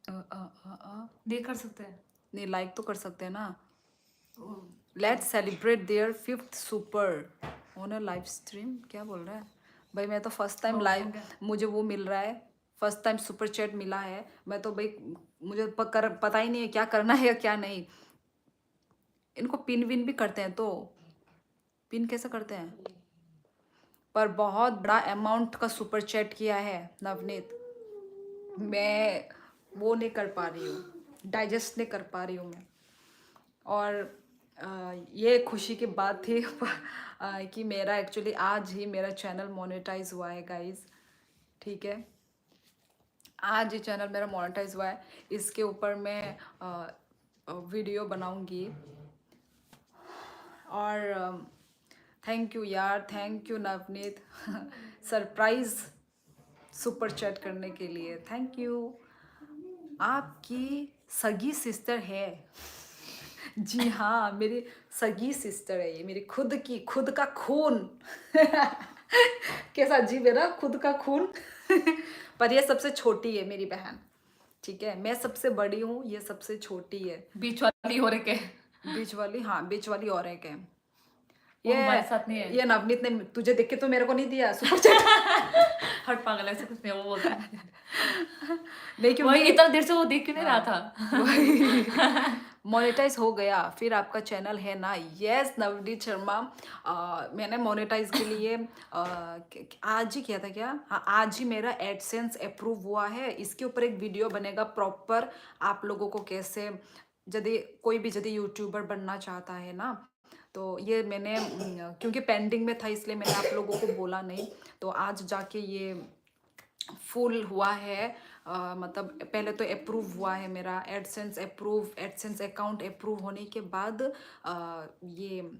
नहीं कर सकते हैं। नहीं लाइक तो कर सकते हैं ना। Let's celebrate their 5th super on a live stream. क्या बोल रहा है भाई? मैं तो फर्स्ट टाइम लाइव, मुझे वो मिल रहा है, फर्स्ट टाइम सुपर चैट मिला है। मैं तो भाई मुझे पता ही नहीं है क्या करना है या क्या नहीं। इनको पिन विन भी करते हैं तो पिन कैसे करते हैं? पर बहुत बड़ा अमाउंट का सुपर चैट किया है नवनीत, मैं वो नहीं कर पा रही हूँ, डाइजेस्ट नहीं कर पा रही हूँ मैं। और ये खुशी की बात थी कि मेरा एक्चुअली आज ही मेरा चैनल मोनेटाइज हुआ है गाइस। ठीक है, आज ही चैनल मेरा मोनेटाइज हुआ है। इसके ऊपर मैं वीडियो बनाऊंगी। और थैंक यू यार, thank you Navneet surprise super chat करने के लिए थैंक यू। आपकी सगी सिस्टर है? जी हाँ, मेरी सगी सिस्टर है, ये मेरी खुद का खून कैसा अजीब है ना, खुद का खून पर ये सबसे छोटी है मेरी बहन। ठीक है, मैं सबसे बड़ी हूँ, ये सबसे छोटी है। बीच वाली हो रहे के। बीच वाली, हाँ बीच वाली और एक है। वो हमारे साथ नहीं है। ये नवनीत ने तुझे देख के तो मेरे को नहीं दिया सुपर चैट हट पागल, ऐसे कुछ नहीं है, वो बोलता है। नहीं वही क्योंकि इतना देर से वो देख क्यों नहीं रहा था? मोनेटाइज हो गया फिर आपका चैनल है ना। यस नवनीत शर्मा, मैंने मोनेटाइज के लिए आज ही किया था क्या? हाँ आज ही मेरा एडसेंस अप्रूव हुआ है। इसके ऊपर एक वीडियो बनेगा प्रॉपर, आप लोगों को कैसे यदि कोई भी यदि यूट्यूबर बनना चाहता है ना, तो ये मैंने क्योंकि पेंडिंग में था इसलिए मैंने आप लोगों को बोला नहीं। तो आज जाके ये फुल हुआ है, मतलब पहले तो अप्रूव हुआ है मेरा AdSense approve, AdSense account approve होने के बाद ये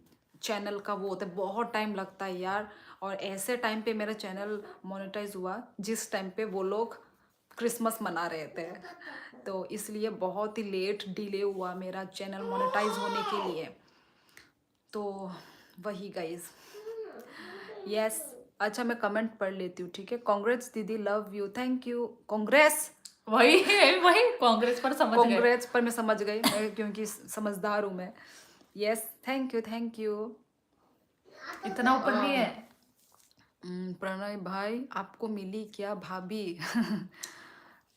चैनल का वो होता है, बहुत टाइम लगता है यार। और ऐसे टाइम पे मेरा चैनल मोनेटाइज हुआ जिस टाइम पे वो लोग क्रिसमस मना रहे थे, तो इसलिए बहुत ही लेट डिले हुआ मेरा चैनल मोनेटाइज होने के लिए। तो वही गाइज, यस। अच्छा मैं कमेंट पढ़ लेती हूँ, ठीक है। कांग्रेस दीदी, love you, thank you. Congress वही कांग्रेस पर समझ गए। कांग्रेस पर मैं समझ गई, क्योंकि समझदार हूँ मैं। Yes thank you. इतना ऊपर नहीं है। प्रणय भाई आपको मिली क्या भाभी?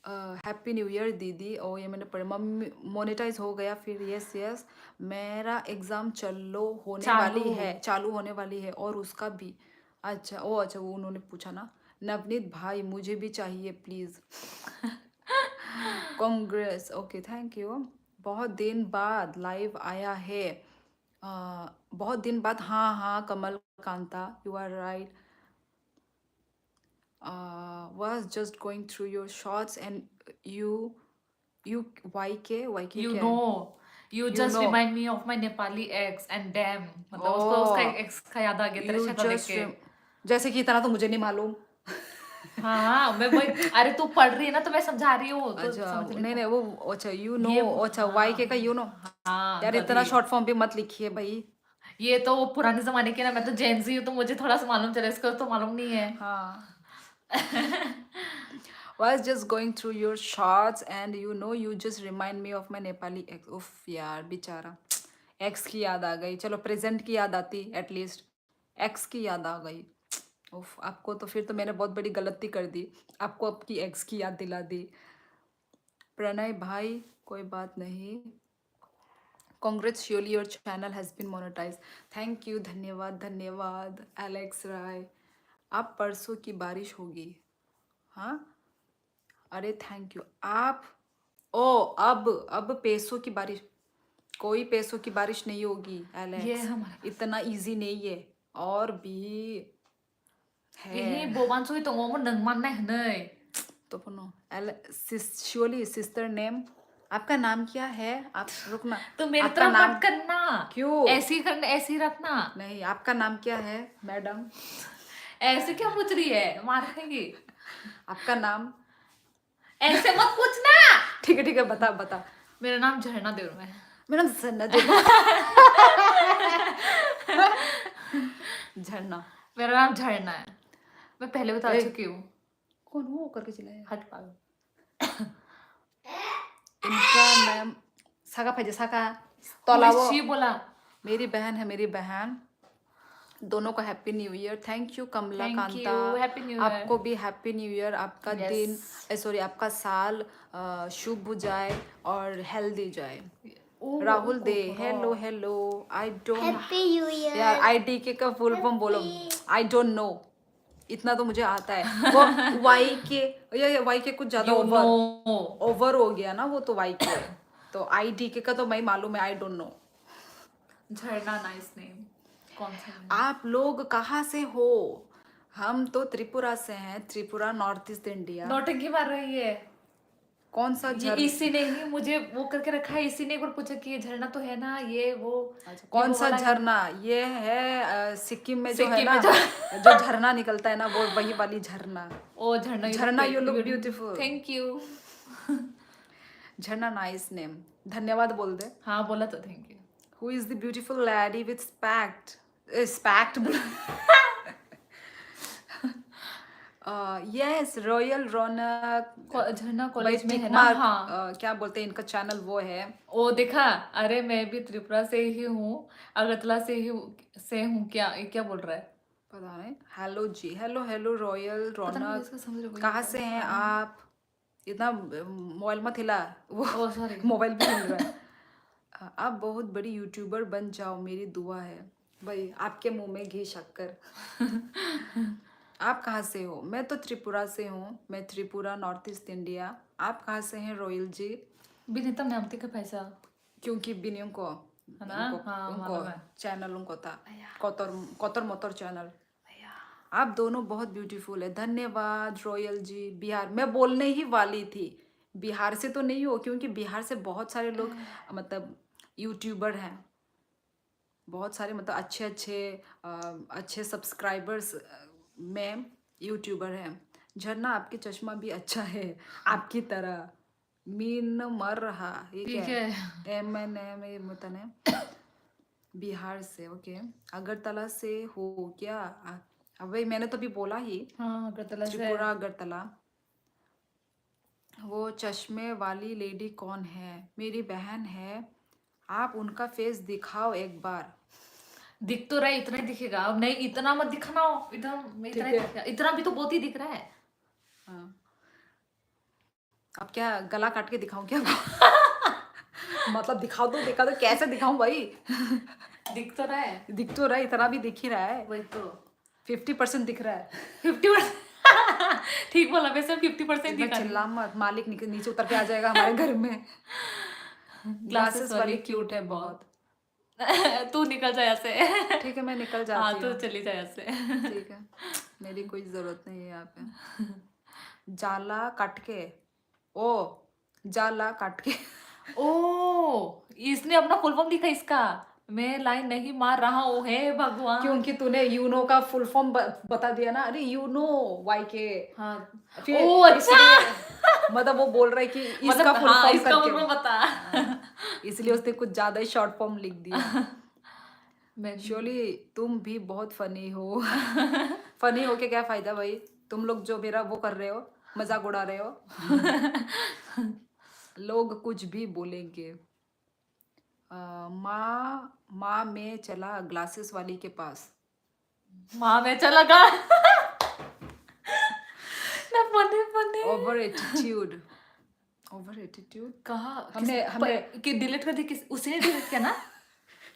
हैप्पी न्यू ईयर दीदी। ओ ये मैंने पढ़ा, मम्मी मोनेटाइज हो गया फिर। यस यस, मेरा एग्जाम चालू होने वाली है और उसका भी। अच्छा ओ अच्छा, वो उन्होंने पूछा ना। नवनीत भाई मुझे भी चाहिए please. Congress, okay thank you. बहुत दिन बाद लाइव आया है, बहुत दिन बाद। हाँ हाँ Kamal Kanta, you are right. Was just going through your shots and you YK You क्या है? know, you just know. remind me of my Nepali ex and damn, मतलब उसको Oh, उसका एक्स का याद आ गया तेरे you शक्ल देख just के। जैसे कि इतना तो मुझे नहीं मालूम। हाँ मैं वही, अरे तू पढ़ रही है ना तो मैं समझा रही हूँ तो अच्छा समझ नहीं नहीं। वो अच्छा ये अच्छा हाँ YK का हाँ यार इतना गधी। शॉर्ट फॉर्म भी मत लिखिए भाई। ये तो वो पुराने जमाने के ना, मैं तो जेन जी हूँ तो मुझे थोड़ा सा मालूम चला, इसको तो मालूम नहीं है। हाँ was just going through your shots and you just remind me of my Nepali ex। उफ यार बेचारा, एक्स की याद आ गई, चलो प्रेजेंट की याद आती एटलीस्ट, एक्स की याद आ गई। उफ, आपको तो फिर तो मैंने बहुत बड़ी गलती कर दी, आपको आपकी एक्स की याद दिला दी। प्रणय भाई कोई बात नहीं, congrats, surely your channel has been monetize. Thank you, धन्यवाद धन्यवाद एलेक्स राय। आप परसों की बारिश होगी, हाँ, अरे थैंक यू। आप ओ अब पैसों की बारिश, कोई पैसों की बारिश नहीं होगी ये एलेक्स, हमारे इतना इजी नहीं है, और भी यही है। बोबान सुई तो ngomong neng mana hnei तो पुनो श्योरली सिस्टर नेम, आपका नाम क्या है? आप रुकना, तो मेरी आपका तरह नाम मत करना, क्यों? ऐसे ही करना, ऐसे ही रखना। नहीं, आपका नाम क्या है मैडम? ऐसे क्या पूछ रही है, मारेंगी। आपका नाम? ऐसे मत पूछना। ठीक है, बता बता। मेरा नाम झरना देव है। मेरा झरना दे। झरना, मेरा नाम झरना है, मैं पहले बता ए, चुकी हूँ। कौन हो करके चिल्लाया? हट पागल। इनका नाम साका फजे साका तोलावो, शी बोला। मेरी बहन है, मेरी बहन। दोनों को happy new year. Thank you Kamala Thank Kanta, you, Happy New Year. आपको भी हैप्पी न्यू ईयर। आपका Yes. दिन, सॉरी, आपका साल शुभ जाए और हेल्दी जाए। राहुल दे, hello hello, I don't, happy new year. यार आई के का फुल फॉर्म बोलो, आई डोंट नो, इतना तो मुझे आता है। वो वाई के, ये वाई के कुछ ज्यादा ओवर हो गया ना वो, तो वाई के, तो आई के का तो मैं मालूम है, आई डोंट नो। झरना नाइस नेम। कौन सा name? आप लोग कहाँ से हो? हम तो त्रिपुरा से हैं, त्रिपुरा, नॉर्थ ईस्ट इंडिया। नौटंकी मार रही है। कौन सा ये झर, इसी ने ही मुझे वो करके रखा है, इसी ने एक बार पूछा कि ये झरना तो है ना, ये वो। अच्छा, कौन वो सा वाला झरना? ये है सिक्किम में जो है सिक्किम ना, में जो झरना निकलता है ना, वो वही वाली झरना। ओ झरना। झरना, you look beautiful. Thank you. Jharna nice name, धन्यवाद बोल दे। हाँ बोला तो thank you. Who is the beautiful lady with spacked? Spacked. Yes, royal Raunak. Jharna college में टिक है ना। मार्क, हाँ क्या बोलते हैं इनका चैनल, वो है। ओ देखा, अरे मैं भी त्रिपुरा से ही हूँ, अगरतला से हूँ। क्या ये क्या बोल रहा है? पता नहीं। हेलो जी, हेलो हेलो रॉयल पता नहीं रौनक, इसका समझ रहे कहाँ से हैं आप? इतना मोबाइल मत हिला, वो ओ सॉरी। मोबाइल भी हिल रहा है। आप बहुत बड़ी यूट्यूबर बन जाओ, मेरी दुआ है। भाई आपके मुंह में घी शक्कर। आप कहाँ से हो? मैं तो त्रिपुरा से हूँ, मैं त्रिपुरा, नॉर्थ ईस्ट इंडिया। आप कहाँ से हैं रॉयल जी? बिनीता नामती का पैसा क्योंकि बिनियों को, है ना? उनको, हाँ, उनको मालूम है। चैनल उनको था, कोतर मोतर चैनल। आप दोनों बहुत ब्यूटीफुल है, धन्यवाद रॉयल जी। बिहार, मैं बोलने ही वाली थी, बिहार से तो नहीं हो, क्योंकि बिहार से बहुत सारे लोग मतलब यूट्यूबर हैं, बहुत सारे मतलब अच्छे अच्छे में यूट्यूबर हैं। झरना आपके चश्मा भी अच्छा है, आपकी तरह। मीन मर रहा, ये क्या ठीक है। है? एम ये मतन है। बिहार से, ओके। अगरतला से हो क्या? अब भाई मैंने तो अभी बोला ही, हाँ अगरतला से। त्रिपुरा अगरतला। वो चश्मे वाली लेडी कौन है? मेरी बहन है। आप उनका फेस दिखाओ एक बार। दिख तो रहा है, इतना ही दिखेगा। अब नहीं, इतना मत दिखाना, इतना इतना ठीक ही है। दिखेगा। इतना भी तो बहुत ही दिख रहा है। हाँ, अब क्या गला काट के दिखाऊं क्या? मतलब दिखाओ तो, दिखा दो, कैसे दिखाऊं भाई? दिख तो रहा है। दिख तो रहा है, इतना भी दिख ही रहा है। वही तो 50% दिख रहा है। 50%। ठीक बोला, वैसे 50% इतना दिखा। चिल्ला मत, मालिक नीचे उतर के आ जाएगा हमारे घर में। ग्लासेस वाली क्यूट है बहुत। तू निकल जा यहाँ से। ठीक है, मैं निकल हाँ जाती तू हूँ। चली जा यहाँ से। ठीक है, मेरी कोई जरूरत नहीं है यहाँ पे। जाला काट के, ओ जाला काट के। ओ इसने अपना फुल फॉर्म लिखा इसका। मैं लाइन नहीं मार रहा हूँ, हे भगवान। क्योंकि तूने यूनो का फुल फॉर्म बता दिया ना। अरे यूनो वाई के। हाँ फिर ओ अच्छा। मतलब वो बोल रहा है कि इसका मतलब फुल हाँ, फॉर्म इसका करके फुल फॉर्म बता। इसलिए उसने कुछ ज्यादा ही शॉर्ट फॉर्म लिख दिया। मैं शोली तुम भी बहुत फनी हो। फनी हो के क्या फायदा भाई? तुम लोग जो मेरा वो कर रहे हो, मजाक उड़ा रहे हो। लोग कुछ भी बोलेंगे। माँ में चला ग्लासेस वाली के पास। माँ में चला गा ना funny over attitude. Over attitude कहा हमने कि डिलीट कर दी उसने डिलीट किया ना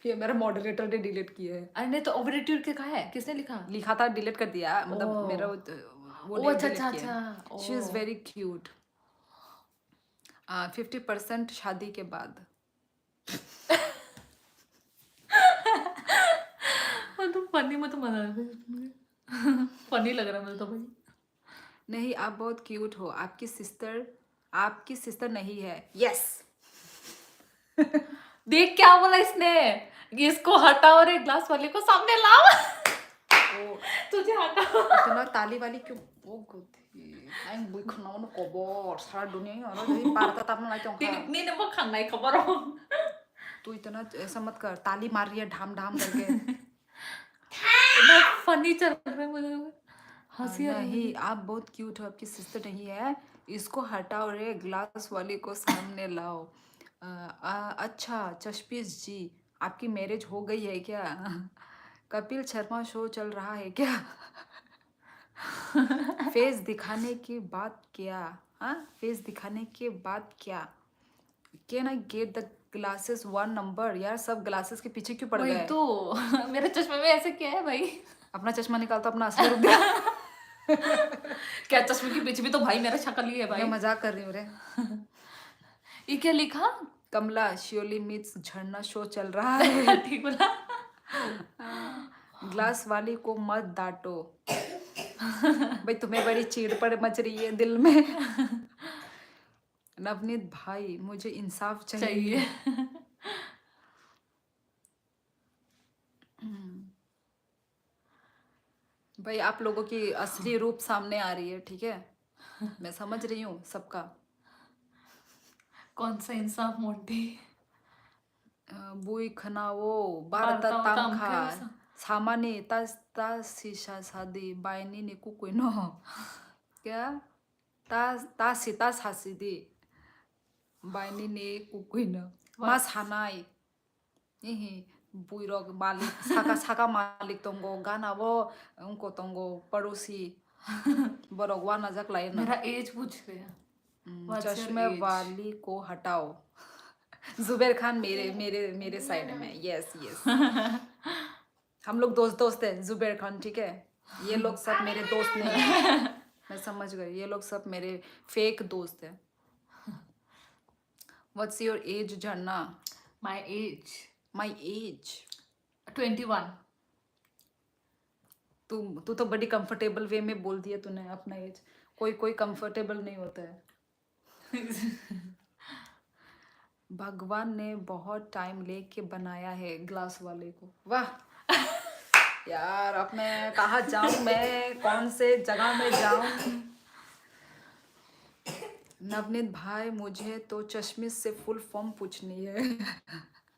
ये मेरा मॉडरेटर ने डिलीट किया है। अरे नहीं तो ओवरएट्यूड के कहा है किसने लिखा था डिलीट कर दिया मतलब ओह। मेरा वो ओ अच्छा delete अच्छा किया है। अच्छा शी इज वेरी क्यूट। 50% शादी के बाद। तो फनी मत मना फनी लग रहा है मुझे तो भाई नहीं आप बहुत क्यूट हो। आपकी सिस्टर नहीं है। यस देख क्या बोला इसने इसको हटाओ रे ग्लास वाले को सामने लाओ तुझे हटाओ इतना ताली वाली क्यों ओ गधी anh bùi khăn nó có bò सारा दुनिया ही और यही पारता तब ना क्यों खा नहीं नहीं वो खाना ही खबर हो तू इतना ऐसा मत कर। ताली मार रही है ढाम ढाम करके। इतना फनी चल रहा है मुझे हंसी आ रही नहीं आप बहुत क्यूट हो। आपकी सिस्टर नहीं है। इसको हटाओ रे ग्लास वाली को सामने लाओ। अच्छा चश्मीश जी आपकी मैरिज हो गई है क्या? कपिल शर्मा शो चल रहा है क्या? फेस दिखाने की बात क्या? हाँ फेस दिखाने के बाद क्या? Can I get the glasses 1 number? यार सब ग्लासेस के पीछे क्यों पड़ वही गए? तो मेरे चश्मे में ऐसे क्या है भाई अपना चश्मा निकालता अपना असली रुक गया। क्या चश्मे के पीछे भी तो भाई मेरा शक्ल ही है भाई मैं मजाक कर रही हूँ रे। ये क्या लिखा कमला शियोली मीट्स झरना शो चल रहा है। ठीक बोला ग्लास वाली को मत डांटो। भाई तुम्हें बड़ी चीड़ पड़ मच रही है दिल में। नवनीत भाई मुझे इंसाफ चाहिए। भाई आप लोगों की असली रूप सामने आ रही है ठीक है। मैं समझ रही हूँ सबका। कौन सा इंसाफ मोटी बुई खनावो बारता बारता ताम ताम खा खा। सामाने ता सीसा सादी बायनी ने कुकुई नो क्या ता सीता सासीदी बायनी ने कुकुई नो mas hanai इही बुइरोग मालिक साका मालिक तंगो गाना वो उनको तंगो पड़ोसी बरोग वाना जक लाइन मेरा एज पूछ रहे हैं What's your चश्मे age? वाली को हटाओ। जुबैर खान मेरे साइड में। यस यस हम लोग दोस्त हैं जुबैर खान ठीक है। ये लोग सब मेरे दोस्त नहीं है। मैं समझ गई ये लोग सब मेरे फेक दोस्त हैं। व्हाट्स योर एज झरना? My age माई एज 21 तू तो बड़ी कंफर्टेबल वे में बोल दिया तूने अपना एज। कोई कंफर्टेबल नहीं होता है। भगवान ने बहुत टाइम लेके बनाया है ग्लास वाले को। वाह यार अब मैं कहाँ जाऊं मैं कौन से जगह में जाऊं। नवनीत भाई मुझे तो चश्मिश से फुल फॉर्म पूछनी है।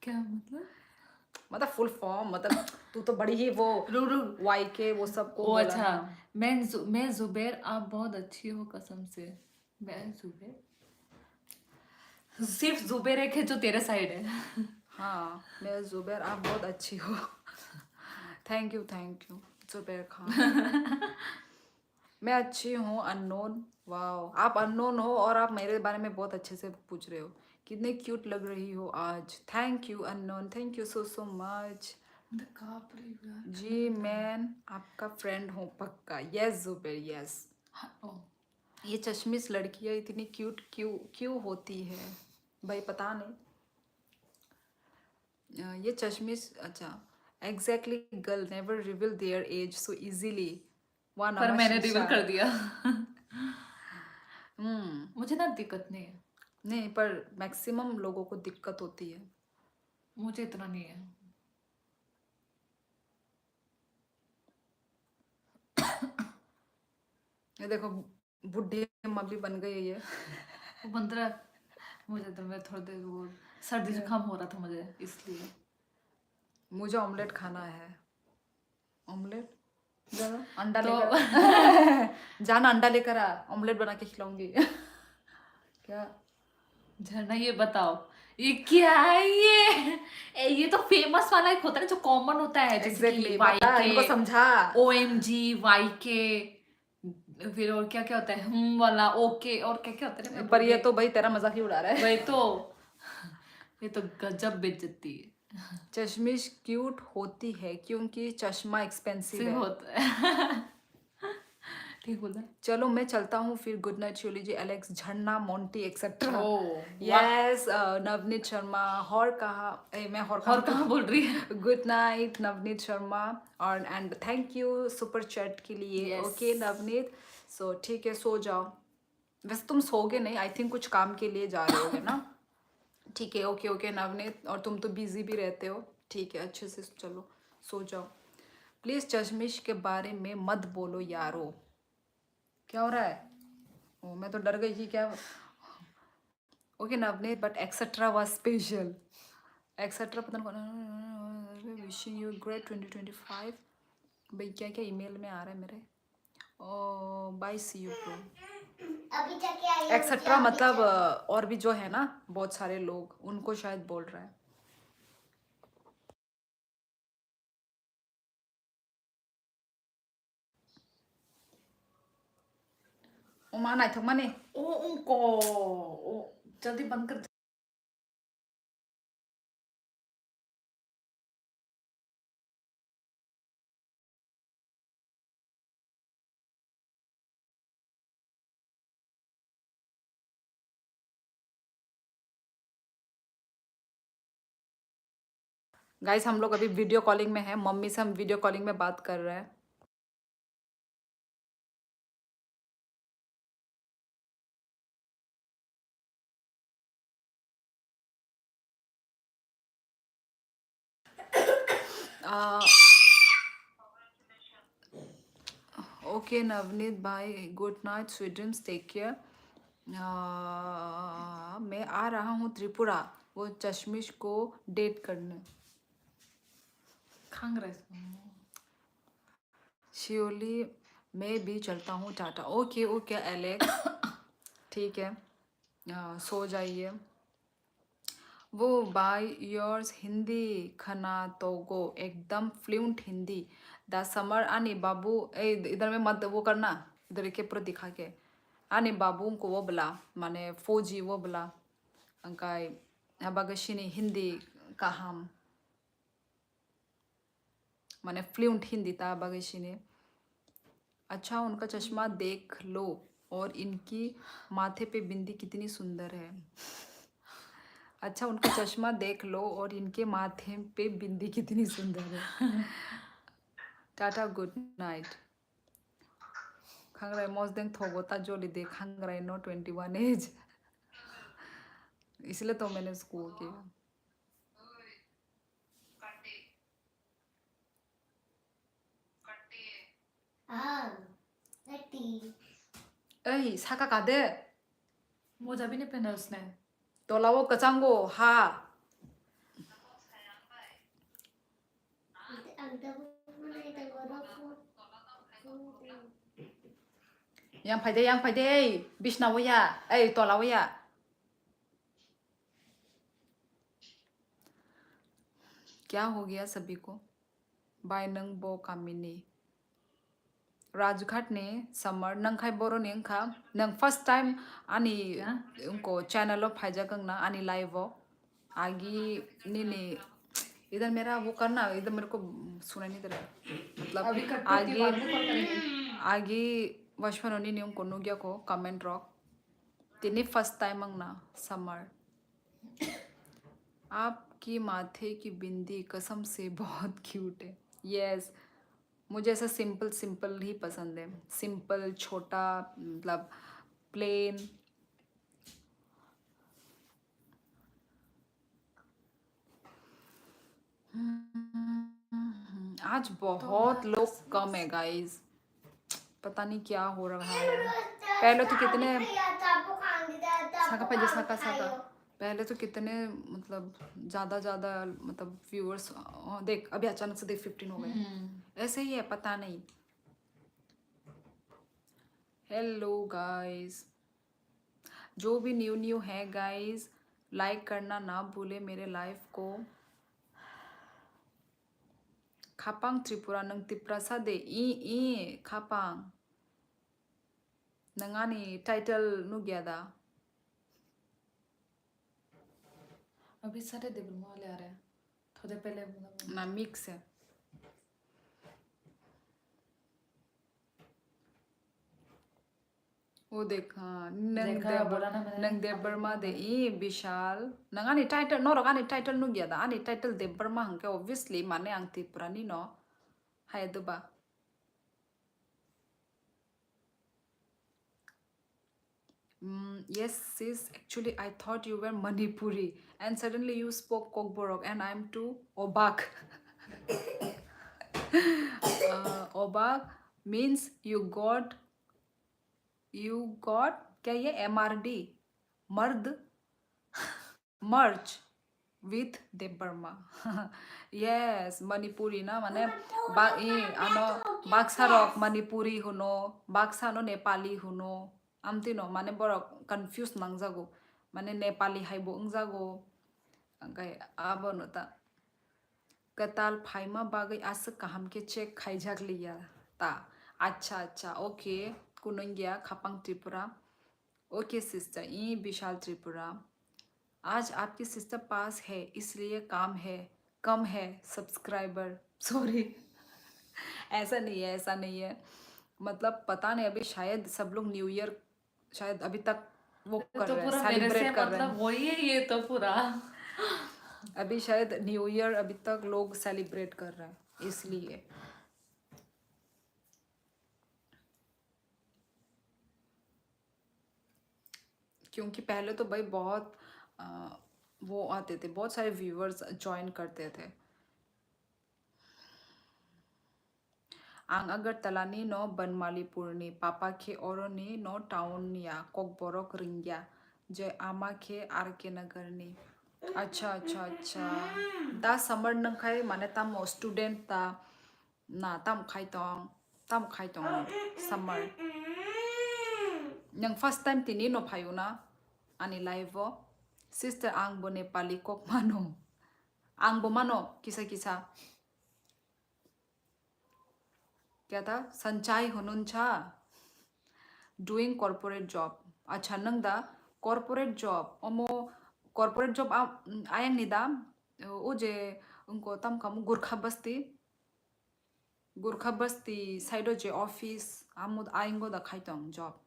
क्या मतलब फुल फॉर्म मतलब तू तो बड़ी ही वो वाई के वो सबको ओ बोला अच्छा ना। मैं जुबैर आप बहुत अच्छी हो कसम से मैं जुबैर सिर्फ जुबैर एक है जो तेरे साइड है हाँ मैं जुबैर आप बहुत अच्छी हो। Thank you Zubair Khan. मैं अच्छी हूँ अननोन। वाओ आप अननोन हो और आप मेरे बारे में बहुत अच्छे से पूछ रहे हो। कितने क्यूट लग रही हो आज। Thank you unknown thank you so much. जी मैं आपका फ्रेंड हूँ पक्का। Yes Zubair yes. ये चश्मिश लड़कियाँ इतनी क्यूट क्यों होती है भाई पता नहीं। ये चश्मिश अच्छा exactly girl never reveal their age so easily. पर मैंने रिवील कर दिया मुझे ना दिक्कत नहीं है। नहीं पर मैक्सिमम लोगों को दिक्कत होती है। मुझे इतना नहीं है। ये देखो बुढ़ी अम्मा भी बन गई है ये। वो 15 मुझे तो मैं थोड़ी देर वो सर्दी जुकाम हो रहा था मुझे इसलिए। मुझे ऑमलेट खाना है। ऑमलेट अंडा तो लेकर जाना अंडा लेकर आ ऑमलेट बना के खिलाऊंगी। क्या झरना ये बताओ ये क्या है ये तो फेमस वाला एक होता है ना जो कॉमन होता है, जैसे एग्जैक्टली कि बता YK, इनको समझा। OMG, YK, फिर और क्या क्या होता है, वाला ओके, और क्या क्या होता है, मैं पर भूल ये गई। तो भाई तेरा मजाक ही उड़ा रहा है। वही तो, ये तो गजब बेइज्जती है। चश्मिश क्यूट होती है क्योंकि चश्मा एक्सपेंसिव सिर्फ है। होता है। ठीक बोला। चलो मैं चलता हूँ फिर। गुड नाइट शिवली जी, एलेक्स, झरना, मोंटी एक्सेट्रा। ओ वाह, यस नवनीत शर्मा। और कहा मैं और और कहाँ बोल रही है। Good night Navneet Sharma. और and thank you super chat के लिए। Yes. ओके नवनीत, सो ठीक है, सो जाओ। वैसे तुम सोगे नहीं, आई थिंक कुछ काम के लिए जा रहे होगे ना। ठीक है, ओके ओके नवनीत, और तुम तो बिजी भी रहते हो। ठीक है, अच्छे से चलो, सो जाओ। प्लीज चश्मिश के बारे में मत बोलो यारो। क्या हो रहा है? ओ मैं तो डर गई कि क्या। Okay Navneet, but etcetera was special. Etcetera पता नहीं, विशिंग यू ग्रेट 2025। भाई क्या क्या ईमेल में आ रहा है मेरे। ओ बाय, सी यू ब्रो। अभी जाके आई हूँ, एक्सेट्रा अभी मतलब जाके। और भी जो है ना बहुत सारे लोग, उनको शायद बोल रहा है। ओमा नाइथक माने। ओ उनको, ओ जल्दी बंद कर। गाइस हम लोग अभी वीडियो कॉलिंग में है, मम्मी से हम वीडियो कॉलिंग में बात कर रहे हैं। ओके नवनीत भाई, good night, sweet dreams, take care. मैं आ रहा हूँ त्रिपुरा, वो चश्मिश को डेट करने। खांग रहा है। शिवली मैं भी चलता हूँ, टाटा। ओके ओके एलेक्स, ठीक है, सो जाइए। वो बाय योर्स हिंदी खना तोगो एकदम फ्लुएंट हिंदी। द समर आनी बाबू इधर में मत वो करना, इधर के पूरा दिखा के। आनी बाबू को वो बोला माने फौजी वो बोला अंकाय बागशिनी हिंदी का हम माने फ्लुएंट हिंदी था बागशिनी। अच्छा उनका चश्मा देख लो, और इनकी माथे पे बिंदी कितनी सुंदर है। अच्छा उनका चश्मा देख लो और इनके माथे पे बिंदी कितनी सुंदर है। Tata good night. खंगराई मोजदेंग थोगोता जोली दे खंगराई नो 21 एज। इसलिए तो मैंने उसको किया। हाँ, नटी। ऐ साका कादे मोजा भी नहीं पहना उसने। तो लावो कचांगो हा। Ang dabo mo na itang po. yang फाइदे बिष्णावया ऐ तो लावया। क्या हो गया सभी को? बाय नंग बो कामिनी राजघाट ने समर नंखाई बोरो ने अंखा नंग फर्स्ट टाइम आनी क्या? उनको चैनल ऑफ फाइजा कंगना आनी लाइव हो आगी नीने। इधर मेरा वो करना, इधर मेरे को सुना नहीं दे रहा है। मतलब अभी कट करती हूँ, आगे बाद में कॉल करेंगे। आगे वशफनोनी ने उनको नुगिया को कमेंट रॉक तिनी फर्स्ट टाइम अंगना समर। आपकी माथे की बिंदी कसम से बहुत क्यूट है। यस मुझे ऐसा सिंपल सिंपल ही पसंद है, सिंपल छोटा मतलब प्लेन। आज बहुत लोग कम है गाइस, पता नहीं क्या हो रहा है। पहले तो कितने साका पाजे साका साका पहले तो कितने मतलब ज़्यादा मतलब व्यूअर्स देख अभी अचानक से देख 15 हो गए। ऐसे ही है पता नहीं। हेलो गाइस, जो भी न्यू है गाइस लाइक करना ना भूले मेरे लाइव को. खापांग त्रिपुरा नंग तिप्रासा दे ई खापांग नंगानी टाइटल नु गयादा. अभी सारे देवलमा वाले आ रहे हैं थोड़े पहले ना मिक्स है. वो देखा देखा बोला ना मैंने नंग देव बर्मा दे ई विशाल नंगानी टाइटल नो रगानी टाइटल नु गयादा आनी टाइटल देव बर्मा हंके ऑब्वियसली माने आंग त्रिपुरा नी नो हाय दुबा. Yes, sis. Actually, I thought you were Manipuri, and suddenly you spoke Kokborok, and I'm too obak. Obak means you got क्या ये MRD मर्द merge with Dev Burma. Yes, Manipuri na माने ano Baksarok Manipuri huno Baksa no Nepali huno amtino माने बड़ा confused nangzago माने नेपाली हाइबो अंगजागो अंगाय आबो नता कताल फाइमा बागै आस कहम के चेक खाइजाक लिया ता. अच्छा ओके कुनंगिया खापांग त्रिपुरा. ओके सिस्टर ई विशाल त्रिपुरा. आज आपकी सिस्टर पास है इसलिए कम है सब्सक्राइबर. सॉरी. ऐसा नहीं है मतलब पता नहीं अभी शायद सब लोग न्यू ईयर शायद अभी तक वो कर तो रहे हैं पूरा मेरे से सेलिब्रेट कर रहे मतलब हैं. वही है ये तो पूरा अभी शायद न्यू ईयर अभी तक लोग सेलिब्रेट कर रहे हैं इसलिए. क्योंकि पहले तो भाई बहुत वो आते थे बहुत सारे व्यूअर्स ज्वाइन करते थे. आंग अगर तलानी नो बनमालीपुरनी पापा के ओरोनी नो टाउन या कोकबोरक रिंग्या जय आमा के आर के नगरनी. अच्छा दा समर नंखाय माने तामो स्टूडेंट ता ना ताम खाइतों समर नंग फर्स्ट टाइम तिनी नो फायुना आनी लाइवो सिस्टर आंगबो नेपाली कोक मानो आंगबो मानो किसा क्या था संचाई हुनुंचा डूइंग कॉर्पोरेट जॉब. अच्छा नंगदा corporate job ओमो corporate job आयंग Nida ओजे उनको तम कम गुरखा बस्ती साइडो जे ऑफिस आमुद आएंगो दा खाइतों जॉब.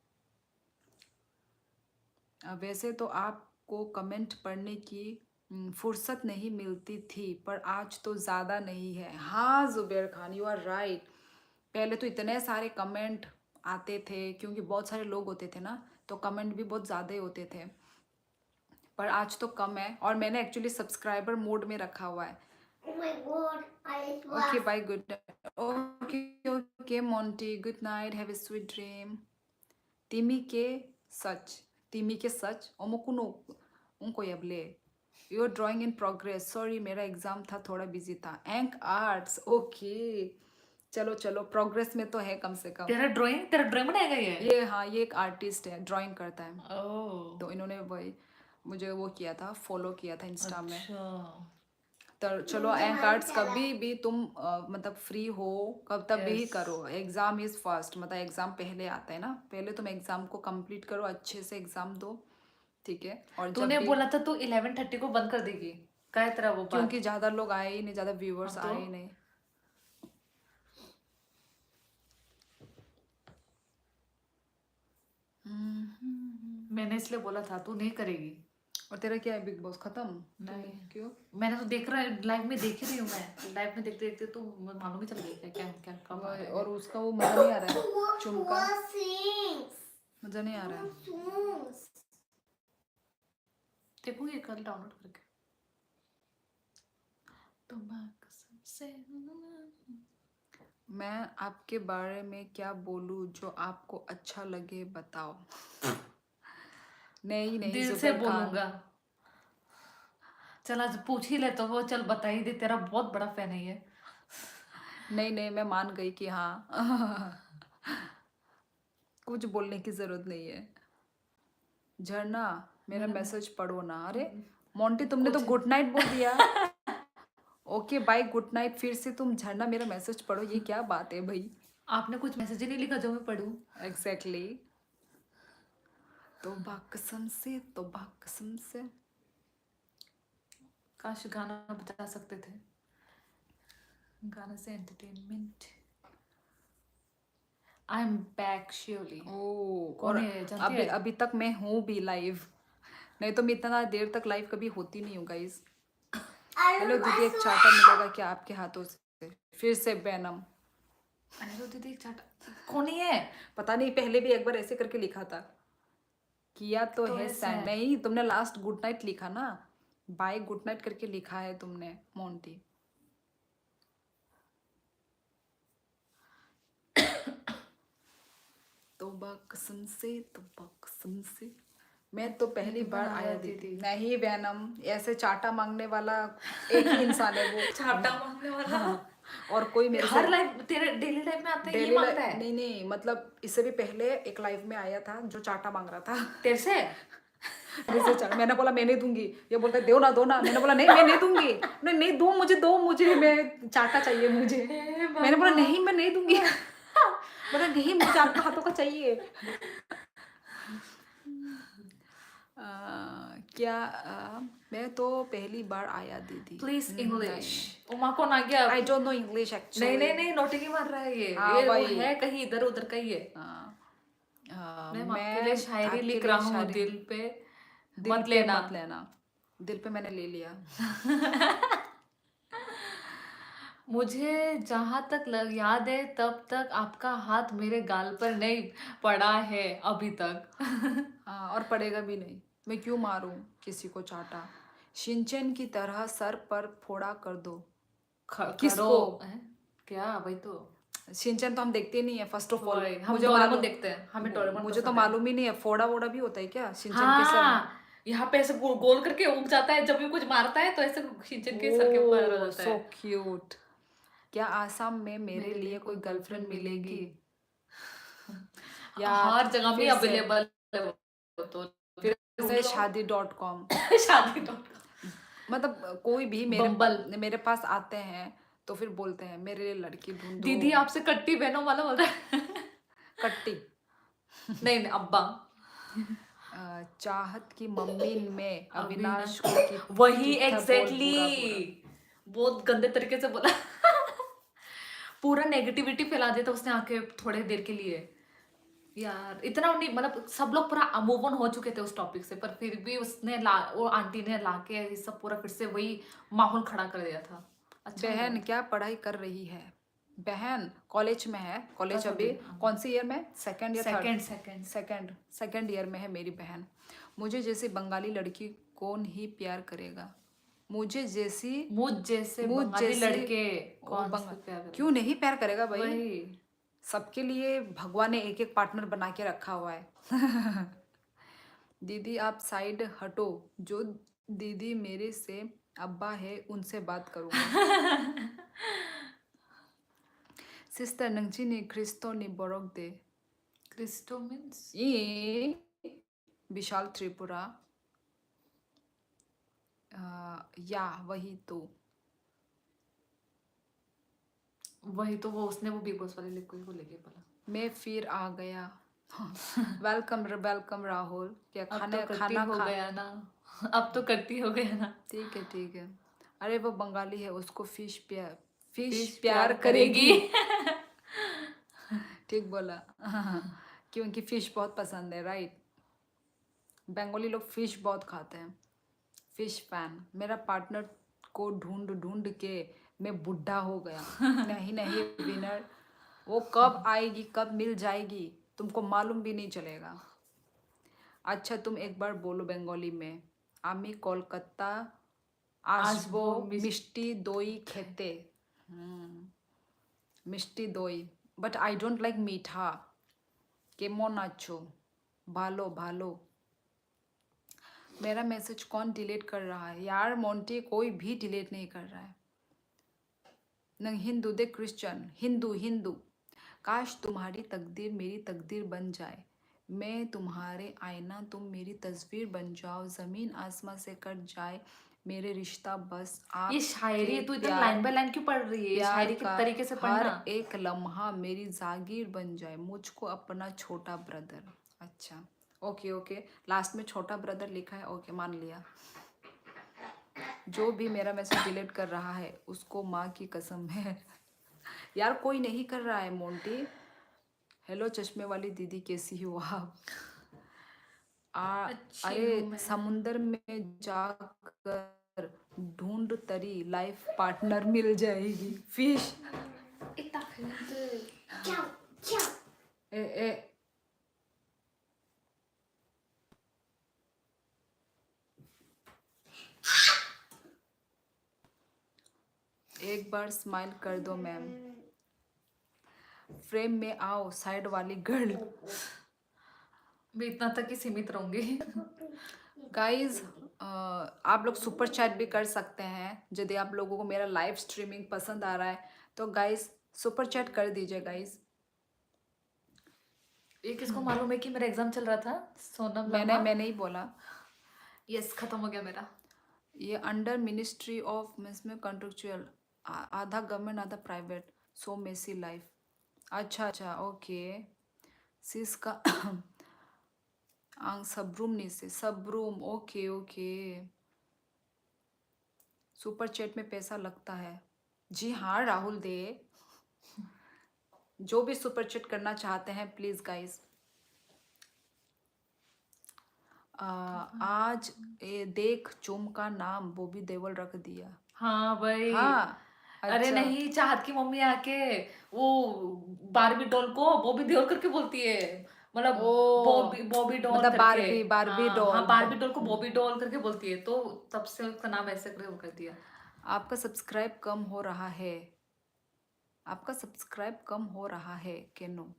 वैसे तो आपको कमेंट पढ़ने की फुर्सत नहीं मिलती थी पर आज तो ज़्यादा नहीं है. हाँ Zubair Khan you are right. पहले तो इतने सारे कमेंट आते थे क्योंकि बहुत सारे लोग होते थे ना तो कमेंट भी बहुत ज़्यादा ही होते थे पर आज तो कम है और मैंने एक्चुअली सब्सक्राइबर मोड में रखा हुआ है. Oh my god, okay bye good okay Monty good night have a sweet dream. तिमी के सच ओमोकुनो उनको यबले your drawing in progress. Sorry मेरा एग्जाम था थोड़ा बिजी था. एंक आर्ट्स ओके चलो प्रोग्रेस में तो है कम से कम. तेरा ड्राइंग बनाएगा ये हाँ ये एक आर्टिस्ट है ड्राइंग करता है. ओह तो इन्होंने वही मुझे वो किया था फॉलो किया था इंस्टा में. अच्छा तो चलो एंक आर्ट्स कभी भी तुम मतलब फ्री हो कब तब भी Yes. करो. एग्जाम इज फर्स्ट मतलब एग्जाम पहले आता है ना. पहले तुम एग्जाम को कंप्लीट करो अच्छे से एग्जाम दो ठीक है. और जब तूने भी बोला था तू 11:30 को बंद कर देगी क्या है तेरा वो बात क्योंकि ज्यादा लोग आए ही नहीं ज्यादा व्यूअर्स हाँ तो? आए ही नहीं. मैंने इसलिए बोला था तू नहीं करेगी. और तेरा क्या है बिग बॉस खत्म. नहीं. क्यों मैंने तो देख रहा है लाइव में देख ही रही हूँ मैं लाइव में देखते देखते तो मालूम ही चल गया क्या कब आ रहा है. और उसका वो मजा नहीं आ रहा है चुमका sings. मजा नहीं आ रहा है. Songs. देखूंगी कल डाउनलोड करके. तुम्हारा कसम से मैं आपके बारे में क्या बोलूं जो आपको अच्छा लगे बताओ. नहीं दिल से जुबैर खान. बोलूंगा. चल आज पूछ ही ले तो वो चल बता ही दे तेरा बहुत बड़ा फैन है ये. नहीं मैं मान गई कि हाँ कुछ बोलने की जरूरत नहीं है. झरना मेरा मैसेज पढ़ो ना. अरे मोंटी तुमने तो कुछ- गुड नाइट बोल दिया। Okay bye good night. फिर से तुम झरना मेरा मैसेज पढ़ो, ये क्या बात है भाई। आपने कुछ मैसेज ही नहीं लिखा जो मैं पढ़ूं। एग्जैक्टली। तौबा कसम से, तौबा कसम से। काश गाना बजा सकते थे, गाने से entertainment. I am back surely. ओ, कौन और है, जानते अभी हैं? अभी तक मैं हूँ भी लाइव, नहीं तो मैं इतना देर तक लाइव कभी होती नहीं हूँ गाइस। हेलो दीदी, एक चाटा मिलेगा क्या आपके हाथों से? फिर से बैनम। हेलो दीदी, एक चाटा कौन ही है? पता नहीं, पहले भी एक बार ऐसे करके लिखा था। किया तो है सेंड। नहीं, तुमने लास्ट गुड नाइट लिखा ना, बाय गुड नाइट करके लिखा है तुमने मोंटी। तौबा कसम से, तौबा कसम से। मैं तो पहली बार आया दीदी। नहीं बैनम, ऐसे चाटा मांगने वाला एक ही इंसान है वो। चाटा मांगने वाला। हाँ, और कोई मेरे से हर लाइफ तेरे डेली लाइफ में आता है, ये मांगता है नहीं नहीं, मतलब इससे भी पहले एक लाइव में आया था जो चाटा मांग रहा था। तेरे से। मैंने बोला मैं नहीं दूंगी, ये बोलता है दो ना दो ना। मैंने बोला नहीं मैं नहीं दूंगी, नहीं नहीं दो मुझे, दो मुझे, मैं चाटा चाहिए मुझे। मैंने बोला नहीं मैं नहीं दूंगी। बोला नहीं मुझे आपका हाथों का चाहिए। मैं तो पहली बार आया दीदी। Please English. उमा कौन आ गया? आई डोंट नो इंग्लिश एक्चुअली। नहीं नहीं नहीं, नोटिंग मार रहा है ये। हाँ, ये वो वही। है कहीं इधर उधर का ही है। मैं आपके लिए शायरी आपके लिख लिए रहा हूँ, शायरी- दिल पे दिल मत पे लेना। मत लेना। दिल पे मैंने ले लिया। मुझे जहां तक याद है तब तक आपका हाथ मेरे गाल पर नहीं पड़ा है अभी तक। हाँ, और पड़ेगा भी नहीं। मैं क्यों मारूं किसी को चाटा? शिनचैन की तरह सर पर फोड़ा कर दो। किसको? करो हैं? क्या भाई? तो शिनचैन तो हम देखते नहीं है फर्स्ट ऑफ ऑल। वही, हम मुझे डोरेमोन मालूम, देखते हैं, हमें डोरेमोन मुझे तो पसंद है। मालूम ही नहीं है फोड़ा वोड़ा भी होता है क्या शिनचैन के सर में? हाँ, यहाँ पे ऐसे गोल करके उग जाता है, जब भी कुछ मारता है तो ऐसे शिनचैन के सर के ऊपर हो जाता सो है। क्यूट। क्या आसाम में मेरे लिए कोई गर्लफ्रेंड मिलेगी? यार हर जगह में फिर से- अवेलेबल है वो तो। फिर से शादी.com। शादी.com। मतलब कोई भी बम्बल। मेरे पास आते हैं तो फिर बोलते हैं मेरे लिए लड़की ढूंढो। दीदी आपसे कट्टी बहनों वाला बोल रहा है। कट्टी। नहीं नहीं, अब्बा। चाहत की मम्मी में अविनाश को वही कितना बोल एग्जैक्टली बुरा। बहुत गंदे तरीके से बोला। पूरा नेगेटिविटी फैला देता उसने आके थोड़े देर के लिए। यार इतना नहीं, मतलब सब लोग पूरा मूव ऑन हो चुके थे उस टॉपिक से, पर फिर भी उसने वो आंटी ने लाके ये सब पूरा फिर से वही माहौल खड़ा कर दिया था। अच्छा बहन क्या पढ़ाई कर रही है? बहन कॉलेज में है। कॉलेज बस अभी अभी, कौन सी ईयर में? सेकंड या थर्ड? सेकंड। सेकंड ईयर में है मेरी बहन। मुझे जैसी बंगाली लड़की कौन ही प्यार करेगा? मुझ जैसे बंगाली लड़के कौन से प्यार करें? क्यों नहीं प्यार करेगा भाई? वही। सबके लिए भगवान ने एक एक पार्टनर बना के रखा हुआ है। दीदी आप साइड हटो, जो दीदी मेरे से अब्बा है उनसे बात करूंगा। सिस्टर नंचिनी क्रिस्टोनी बरोक दे। क्रिस्टो मीन्स ये विशाल त्रिपुरा। या वही तो वो उसने वो बिग बॉस वाले लिख को लेके बोला। मैं फिर आ गया। वेलकम राहुल। क्या अब खाना तो करती खाना हो गया ना। अब तो करती हो गया ना। ठीक है ठीक है। अरे वो बंगाली है, उसको फिश प्यार प्यार करेगी। ठीक बोला। क्योंकि फिश बहुत पसंद है, राइट? बंगाली लोग फिश बहुत खाते हैं। Fish fan. मेरा पार्टनर को ढूंढ ढूंढ के मैं बुढ़ा हो गया। नहीं नहीं विनर, वो कब आएगी, कब मिल जाएगी तुमको मालूम भी नहीं चलेगा। अच्छा तुम एक बार बोलो बंगाली में। आमी कोलकाता आसबो मिष्टी दोई खेते। मिष्टी दोई, बट आई डोंट लाइक मीठा। केमन आछो? भालो भालो। मेरा मैसेज कौन डिलीट कर रहा है? यार मोंटी कोई भी डिलीट नहीं कर रहा है। नंग हिंदू दे क्रिश्चियन। हिंदू हिंदू। काश तुम्हारी तकदीर मेरी तकदीर बन जाए। मैं तुम्हारे आईना, तुम मेरी तस्वीर बन जाओ, जमीन आसमां से कट जाए मेरे रिश्ता, बस ये आप शायरी के तू इतना प्यार लाइन बाय लाइन क्यों पढ़ रही है? ये प्यार शायरी के का तरीके से हर पढ़ना। एक लम्हा मेरी जागीर बन जाए, मुझको अपना छोटा ब्रदर। अच्छा, ओके ओके, लास्ट में छोटा ब्रदर लिखा है, ओके मान लिया। जो भी मेरा मैसेज डिलीट कर रहा है उसको माँ की कसम है। यार कोई नहीं कर रहा है मोंटी। हेलो चश्मे वाली दीदी, कैसी हो आप? अच्छी अरे हूँ मैं। समुंदर में जाकर ढूंढ तरी, लाइफ पार्टनर मिल जाएगी। फिश। इतना खरीद। Ciao, ciao. ए ए एक बार स्माइल कर दो मैम, फ्रेम में आओ साइड वाली गर्ल। मैं इतना तक ही सीमित रहूंगी। गाइज आप लोग सुपर चैट भी कर सकते हैं यदि आप लोगों को मेरा लाइव स्ट्रीमिंग पसंद आ रहा है तो गाइज सुपर चैट कर दीजिए गाइज। ये किसको मालूम है कि मेरा एग्जाम चल रहा था? सोनम लामा। मैंने ही बोला। यस, खत्म हो गया मेरा। ये अंडर मिनिस्ट्री ऑफ में कॉन्ट्रेक्चुअल, आधा गवर्नमेंट आधा प्राइवेट, सो मेसी लाइफ। अच्छा अच्छा ओके। सिस का आंग सबरूम नहीं से Sabroom, okay okay. Super chat में पैसा लगता है? जी हाँ राहुल दे। जो भी सुपर चैट करना चाहते हैं प्लीज गाइस। आज देख चुम का नाम बॉबी देओल रख दिया। हाँ भाई। हाँ अरे अच्छा। नहीं, चाहत की मम्मी आके वो बारबी डॉल को बॉबी देओल करके बोलती है। मतलब ओ बॉबी डॉल मतलब करके। बारबी हाँ डॉल हाँ, बारबी डॉल को बॉबी डॉल करके बोलती है, तो तब से उसका नाम ऐसे करके वो कर दिया। आपका सब्सक्राइब कम हो रहा है, आपका सब्सक्राइब कम हो रहा है केनो,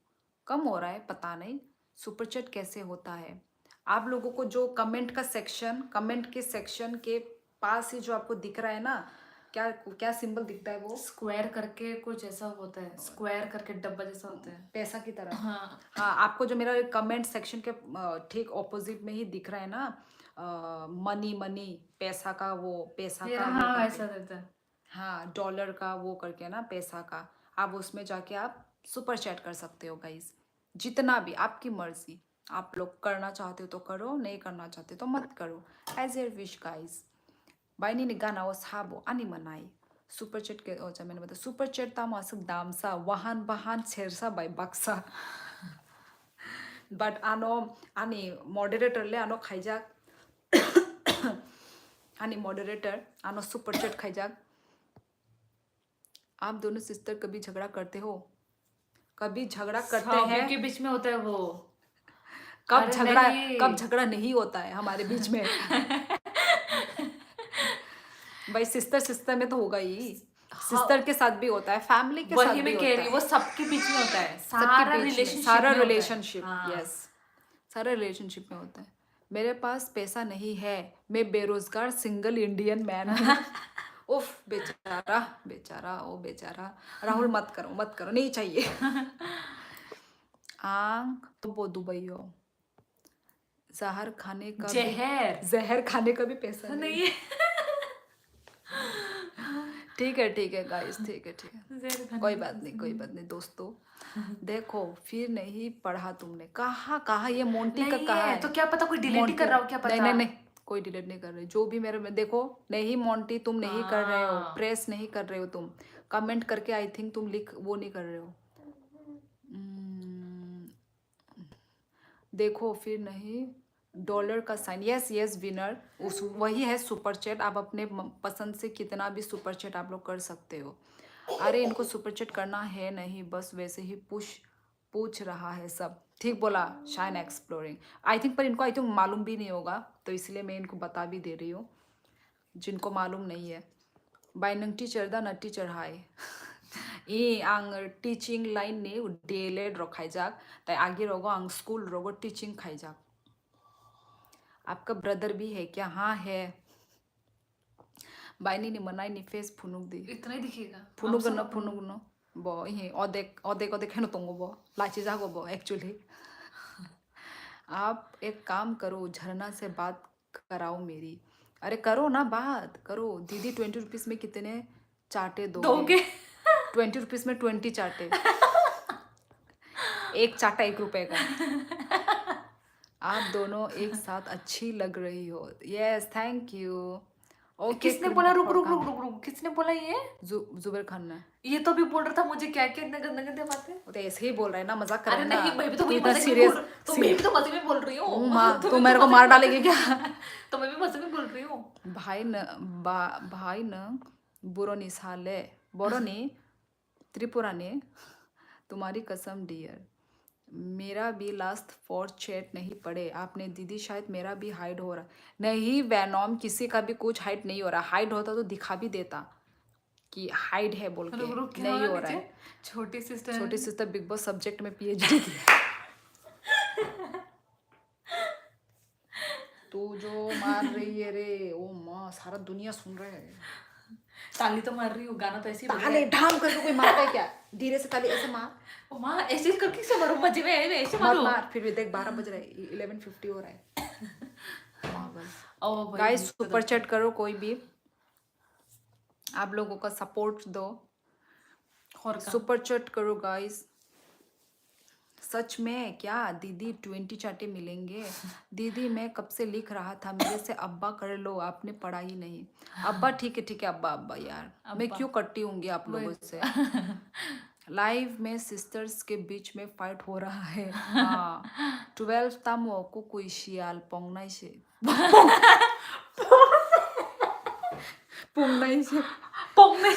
कम हो रहा है पता नहीं। सुपर चैट कैसे होता है? आप लोगों को जो कमेंट का सेक्शन, कमेंट के सेक्शन के पास ही जो आपको दिख रहा है ना, क्या क्या सिंबल दिखता है वो? स्क्वायर करके कुछ ऐसा होता है, स्क्वायर करके डब्बा जैसा होता है। पैसा की तरह। हाँ हाँ आपको जो मेरा कमेंट सेक्शन के ठीक ऑपोजिट में ही दिख रहा है ना, मनी मनी, पैसा का वो, पैसा मेरा का वो हाँ करके। ऐसा रहता है। हाँ डॉलर का वो करके ना, पैसा का। आप उसमें जाके आप सुपर चैट कर सकते हो गाइस, जितना भी आपकी मर्जी। आप लोग करना चाहते हो तो करो, नहीं करना चाहते तो मत करो, एज ए विश गाइस। बाइनी ने गाना वो साबो आनी मनाई सुपर चैट के। अच्छा मैंने बताया सुपर चैट ता masuk damsa wahan bahan cersa by baksa but ano ani moderator le ano khaijak ani moderator ano super chat खाइजाक। आप दोनों सिस्टर कभी झगड़ा करते हो? कभी झगड़ा करते सभी हैं? के बीच में होता है वो। कब अरे झगड़ा, नहीं। कब झगड़ा नहीं होता है हमारे बीच में? भाई सिस्टर सिस्टर में तो होगा ही, सिस्टर के साथ भी होता है, फैमिली के साथ वही भी मैं कह होता रही हूँ, है, वो सबके बीच में होता है, सबके सारा बीच में, रिलेशनशिप सारा में होता है। रिलेशनशिप, हाँ। यस सारा रिलेशनशिप में होता है। मेरे पास पैसा नहीं है, मैं बेरोजगार सिंगल इंडियन मैन हूँ। उफ बेचारा बेचारा, ओ बेचारा। राहुल मत करो मत करो, नहीं चाहिए। आंख तो वो दुबई हो, जहर खाने का भी, जहर जहर खाने का भी पैसा नहीं। नहीं है। ठीक है गाइस, ठीक है जहर खाने कोई का बात पैसा नहीं कोई बात नहीं दोस्तों। देखो फिर नहीं पढ़ा तुमने, कहा कहा ये मोंटी का नहीं कहा है है? तो क्या पता कोई डिलीट ही मोंटी कर रहा हो, क्या नहीं पता। नहीं नहीं, कोई डिलीट नहीं कर रहे, जो भी मेरे में देखो। नहीं मोंटी तुम नहीं कर रहे हो, हाँ। प्रेस नहीं कर रहे हो तुम, कमेंट करके आई थिंक तुम लिख वो नहीं कर रहे हो। देखो फिर नहीं, डॉलर का साइन, यस यस विनर, उस वही है सुपर चैट। आप अपने पसंद से कितना भी सुपर चैट आप लोग कर सकते हो। अरे इनको सुपर चैट करना है नहीं, बस वैसे ही पूछ रहा है सब। ठीक बोला शाइन एक्सप्लोरिंग, आई थिंक, पर इनको आई थिंक मालूम भी नहीं होगा, तो इसलिए मैं इनको बता भी दे रही हूँ जिनको मालूम नहीं है। बाय नंग टीचर दा न टीचर हाय। ए आं टीचिंग लाइन ने डेलेड रो खाइजाक, ताई आगे रोगो आं स्कूल रोगो टीचिंग खाइजाक। आपका ब्रदर भी है क्या? हाँ है। बाइनी ने मनाई नि फेस फुनुक दी, इतना ही दिखेगा। फुनुक न फुनुक न बो ये ओदेक ओदेक ओदेक हेनो तंगो बो लाची जागो बो एक्चुअली। आप एक काम करो, झरना से बात कराओ मेरी। अरे करो ना, बात करो। दीदी 20 रुपीज में कितने चाटे दोगे? दोगे 20 रुपीज में 20 चाटे। एक चाटा 1 रुपए का। आप दोनों एक साथ अच्छी लग रही हो। Yes, thank you. ओके, किसने बोला? रुक रुक रुक रुक रुक, किसने बोला ये? जुबेर खान ने। ये तो भी बोल रहा था मुझे क्या क्या इतने गंदे गंदे बातें। वो तो ऐसे ही बोल रहा है ना, मजाक कर रहा अरे है ना। नहीं, मैं भी तो तू वही इतना मजे में सीरियस बोल तो मैं भी तो मजे में बोल रही हूँ माँ, तो तू मैं मेरे भी को तो मार मजे में डालेगी क्या? तो मैं भी मजे में बोल रही हूँ। भाई न बुरोनी साले बोरोनी त्रिपुरानी, तुम्हारी कसम डियर, मेरा भी लास्ट 4 चैट नहीं पड़े आपने दीदी, शायद मेरा भी हाइड हो रहा। नहीं वैनॉम, किसी का भी कुछ हाइड नहीं हो रहा। हाइड होता तो दिखा भी देता कि हाइड है बोल के। रुक रुक, क्या नहीं हुआ हो रहा नीचे? है। छोटी सिस्टर। छोटी सिस्टर बिग बॉस सब्जेक्ट में PhD थी। तू जो मार रही है रे, ओ माँ, सारा दुनिया सुन रहा है। ताली तो मार रही हूँ, गाना तो ऐसे ही बज रहा ताले है। ढाम करके कोई मारता है क्या? धीरे से ताली ऐसे मार। ओ माँ, ऐसे करके से मारो, मजे में ऐसे मत मारो। मार। फिर भी देख 12 बज रहा है, 11:50 हो रहा है। पागल। ओ भाई, गाइस सुपर चैट करो कोई भी, आप लोगों का सपोर्ट दो। और का सुपर चैट करो गाइस। सच में क्या दीदी 20 चाटे मिलेंगे? दीदी मैं कब से लिख रहा था, मेरे से अब्बा कर लो, आपने पढ़ा ही नहीं। अब्बा ठीक है अब्बा अब्बा यार, मैं अब्बा। क्यों कट्टी होंगी आप लोगों से? लाइव में सिस्टर्स के बीच में फाइट हो रहा है। हाँ 12 तामो को कोई शियाल पोंगनाई से पोंगनाई से पोंगने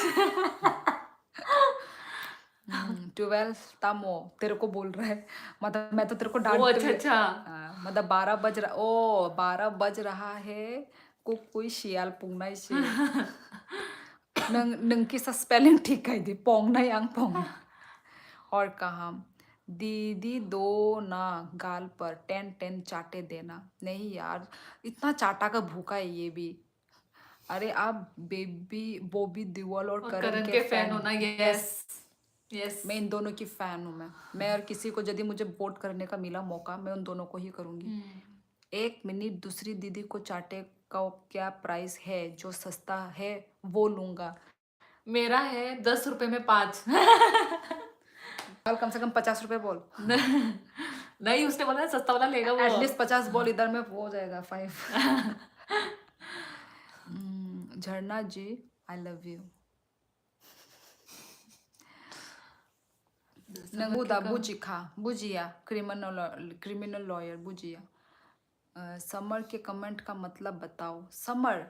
12 तामो तेरे को बोल रहा है, मतलब मैं तो तेरे को ओ डांट अच्छा रही अच्छा। मतलब 12 बज रहा है को कोई शियाल पोंगनाई से नंकी सा स्पेलिंग ठीक है दी, पोंगना यांग पोंगना। और कहा दीदी दो ना गाल पर 10 चाटे देना। नहीं यार, इतना चाटा का भूखा है ये भी। अरे आप बॉबी देओल और और करण के के फैन फैन। होना। Yes, yes yes. मैं इन दोनों की फैन हूँ। मैं और किसी को यदि मुझे वोट करने का मिला मौका, मैं उन दोनों को ही करूंगी। 1 मिनट दूसरी दीदी को चाटे का क्या प्राइस है? जो सस्ता है वो लूंगा। मेरा है 10 रुपए में 5। कल कम से कम 50 रुपए बोल। नहीं, उसने बोला सस्ता वाला लेगा वो। एटलीस्ट 50 बोल, इधर में हो जाएगा 5। झरना जी आई लव यू। नंगूदा बुचिखा बुजिया क्रिमिनल लॉयर बुजिया। समर के कमेंट का मतलब बताओ। समर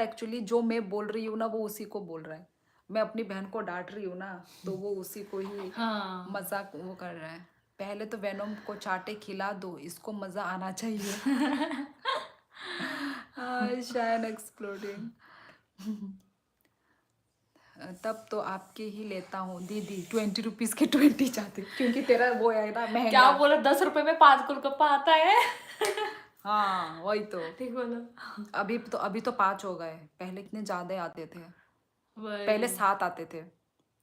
एक्चुअली जो मैं बोल रही हूँ ना, वो उसी को बोल रहा है। मैं अपनी बहन को डांट रही हूँ ना, तो वो उसी को ही हाँ। मजाक वो कर रहा है। पहले तो वेनोम को चाटे खिला दो, इसको मजा आना चाहिए। शायन एक्सप्लोडिंग। तब तो आपके ही लेता हूँ दीदी, 20 रुपीज के 20 चाहते, क्योंकि तेरा वो है ना महंगा। क्या बोला? 10 रुपए में 5 गोलगप्पा आता है। हाँ वही तो। ठीक बोला। अभी तो 5 हो गए, पहले इतने ज्यादा आते थे। वही। पहले 7 आते थे,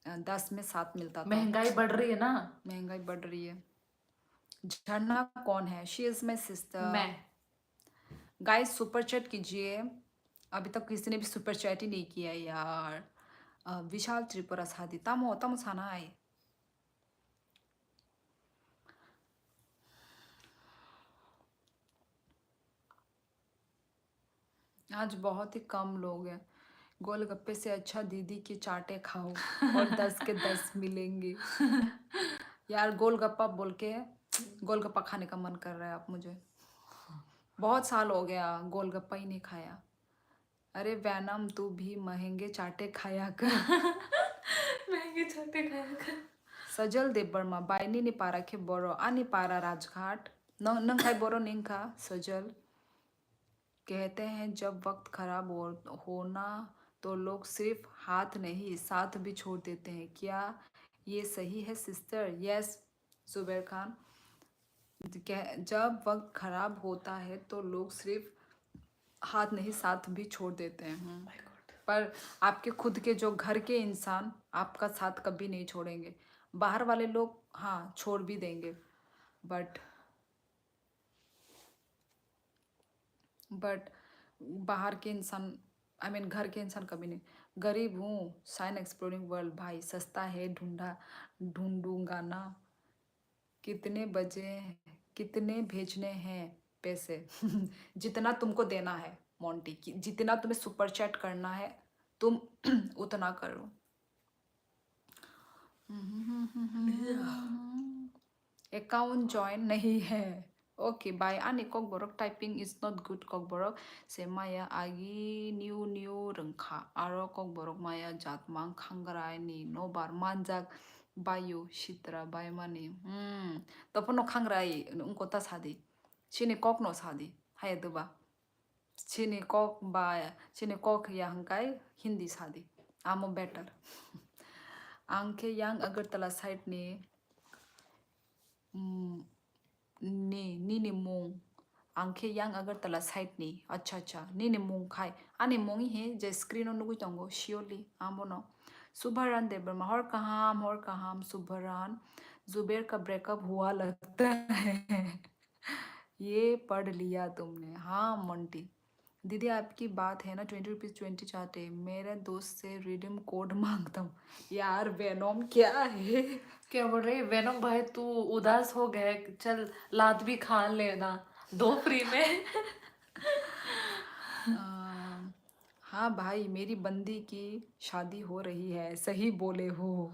10 में 7 मिलता था। महंगाई बढ़ रही है ना। महंगाई बढ़ रही है। झरना कौन है? She is my sister. मैं। गाइस सुपर चैट कीजिए, अभी तक किसी ने भी सुपर चैट ही नहीं किया यार। विशाल त्रिपुरा सादी तामो तामो सानाई। आज बहुत ही कम लोग हैं। गोलगप्पे से अच्छा दीदी के चाटे खाओ और 10 के 10 मिलेंगे। यार गोलगप्पा बोल के गोलगप्पा खाने का मन कर रहा है अब मुझे। बहुत साल हो गया गोलगप्पा ही नहीं खाया। अरे वैनम तू भी महंगे चाटे खाया कर। महंगे चाटे खाया कर। सजल देव वर्मा बाइनी नि पारा के बोरो आनी पारा राजघाट नंग खाई बोरो निंग खा सजल। कहते हैं जब वक्त खराब होना तो लोग सिर्फ हाथ नहीं साथ भी छोड़ देते हैं, क्या ये सही है सिस्टर? यस जुबैर खान, जब वक्त खराब होता है तो लोग सिर्फ हाथ नहीं साथ भी छोड़ देते हैं। पर आपके खुद के जो घर के इंसान आपका साथ कभी नहीं छोड़ेंगे। बाहर वाले लोग हाँ छोड़ भी देंगे, बट बट बाहर के इंसान, आई मीन घर के इंसान कभी नहीं। गरीब हूँ, साइन एक्सप्लोरिंग वर्ल्ड भाई सस्ता है, ढूंढूंगा ना। कितने बजे, कितने भेजने हैं पैसे? जितना तुमको देना है मोंटी, जितना तुम्हें सुपर चैट करना है तुम उतना करो। अकाउंट ज्वाइन नहीं है। ओके बाय आनी कॉकबोरक टाइपिंग इज नॉट गुड कॉकबोरक से माया आगी न्यू रंखा आरो कॉकबोरक माया जात मांग खांगराय नी नो बार मानजाक बायो शित्रा बाय मानी तपनो खांगराय उनको ता सादी चिनी कॉक नो सादी हाय दुबा चिनी कॉक बाय चिनी कॉक या हंकाय हिंदी सादी आमो बेटर आंखे यांग अगरतला साइड ने नी मोंग आंखे यांग अगरतला साइड ने अच्छा नी मोंग खाई आने मोंगी है जे स्क्रीन नुगु तंगो शियोली आमोनो सुभरान देवर हर कहाम सुभरान जुबेर का ब्रेकअप हुआ लगता है। ये पढ़ लिया तुमने? हाँ मोंटी दीदी आपकी बात है ना 20 रुपीज़ 20 चाहते, मेरे दोस्त से रिडीम कोड मांगता हूँ। यार वेनोम क्या है? क्या बोल रही वेनम भाई, तू उदास हो गया है? चल लात भी खा लेना, 2 फ्री में। हाँ भाई मेरी बंदी की शादी हो रही है, सही बोले हो।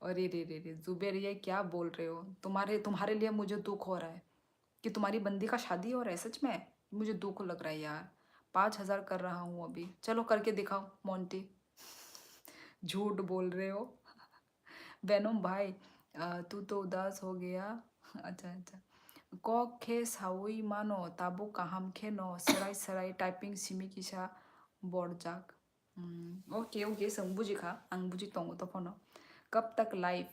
अरे रे जुबेर ये क्या बोल रहे हो? तुम्हारे लिए मुझे दुख हो रहा है कि तुम्हारी बंदी का शादी हो रहा है। सच में मुझे दुख लग रहा है यार। 5,000 कर रहा हूँ अभी, चलो करके दिखाओ मोंटी। झूठ बोल रहे हो। वेनोम भाई तू तो उदास हो गया। अच्छा कॉक खे साउई मानो ताबो काहाम खे नो सराय टाइपिंग सिमी किसा बोर्जाक। ओके संग बुझिखा आं बुझि तंगो तो फोनो। कब तक लाइव?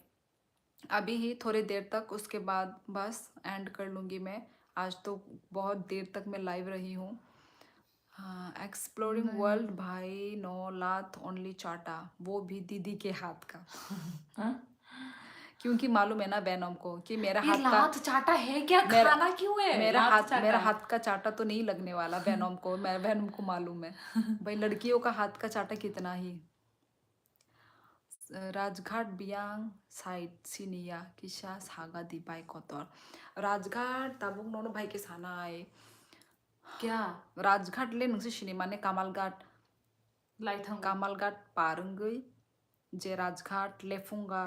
अभी ही थोड़ी देर तक, उसके बाद बस एंड कर लूँगी मैं। आज तो बहुत देर तक मैं लाइव रही हूँ। हाँ एक्सप्लोरिंग वर्ल्ड भाई 9 लात ओनली चाटा, वो भी दीदी के हाथ का। क्योंकि मालूम है ना वेनोम को कि मेरा ये हाथ का लात चाटा है क्या? खाना क्यों है लात चाटा? मेरा हाथ का चाटा तो नहीं लगने वाला वेनोम को। वेनोम को मालूम है भाई लड़कियों का हाथ का चाटा कितना ही। राजघाट बियांग साइड सिनिया किसा सागा दीपाई कोतर राजघाट ताबुक नोनो भाई के साना आए क्या राजघाट ले नोंसो सिनेमा ने लाइथांगो कामालघाट पारंगई जे राजघाट लेफुंगा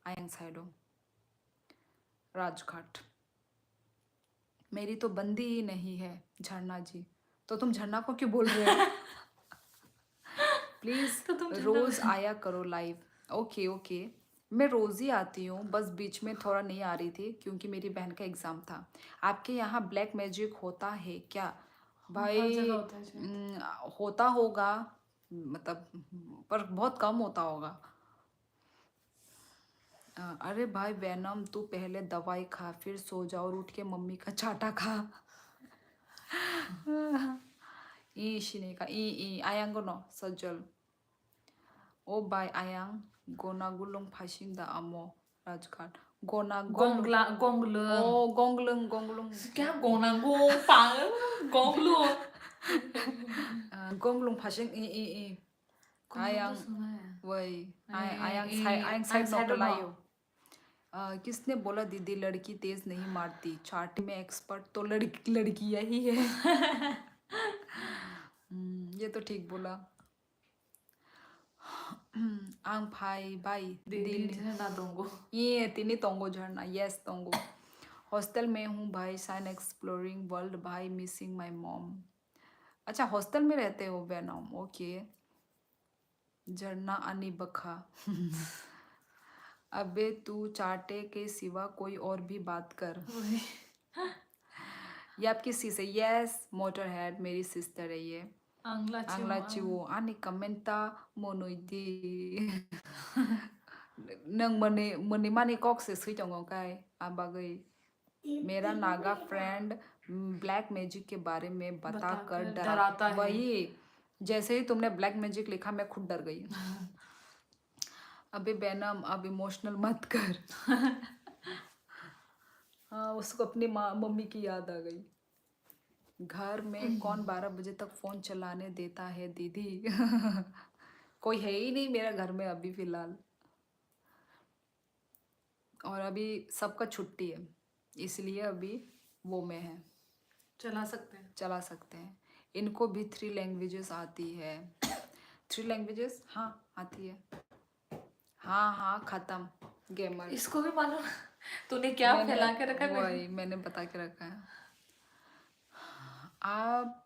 आयंग साइडो राजघाट। मेरी तो बंदी ही नहीं है झरना जी, तो तुम झरना को क्यों बोल रहे हो? प्लीज तो तुम रोज आया करो लाइव। ओके मैं रोज ही आती हूँ, बस बीच में थोड़ा नहीं आ रही थी क्योंकि मेरी बहन का एग्जाम था। आपके यहाँ ब्लैक मैजिक होता है क्या? हर भाई जगह होता है शायद। होता होगा, मतलब पर बहुत कम होता होगा। अरे भाई वेनम तू पहले दवाई खा फिर सो जा और उठ के मम्मी का चाटा खा। ई शिनेका ई आयांग नो सजल ओ बाय आयांग गोना गुलुंग फाशिंदा आमो राजघाट गोना गोंगला गोंगलुंग ओ गोंगलुंग क्या गोना गोंगलू गोंगलुंग फाशिंग ई आयांग सुना है। वही Ayang Ayang side no side no. कलायो। किसने बोला दीदी लड़की तेज नहीं मारती? चाट में एक्सपर्ट तो लड़की यही है। ये तो ठीक बोला। आंग भाई बाई दीदी झरना दोंगो। ये तिनी तोंगो झरना, यस तोंगो। हॉस्टल में हूँ भाई, साइन एक्सप्लोरिंग वर्ल्ड भाई, मिसिंग माय मॉम। अच्छा हॉस्टल में रहते हो वेनोम, ओके। झरना अनी बखा। अबे तू चाटे के सिवा कोई और भी बात कर। ये आपकी सिस है? यस मोटर हेड मेरी सिस्टर है ये। Angla chiwo ani kamenta monoidi. Nang mani mani kok se sui tongo kai abagai मेरा नागा फ्रेंड ब्लैक मैजिक के बारे में बता कर डराता है। वही जैसे ही तुमने ब्लैक मैजिक लिखा मैं खुद डर गई। अबे बेनम अब इमोशनल मत कर। हाँ उसको अपनी मम्मी की याद आ गई। घर में कौन 12 बजे तक फोन चलाने देता है दीदी? कोई है ही नहीं मेरा घर में अभी फिलहाल, और अभी सबका छुट्टी है, इसलिए अभी वो में है, चला सकते हैं। चला सकते हैं। इनको भी 3 लैंग्वेजेस आती है। 3 लैंग्वेजेस, हाँ आती है। हाँ हाँ खत्म गेमर। इसको भी मालूम। तूने क्या फैला के रखा है मेरे? वही मैंने बता के रखा है। आप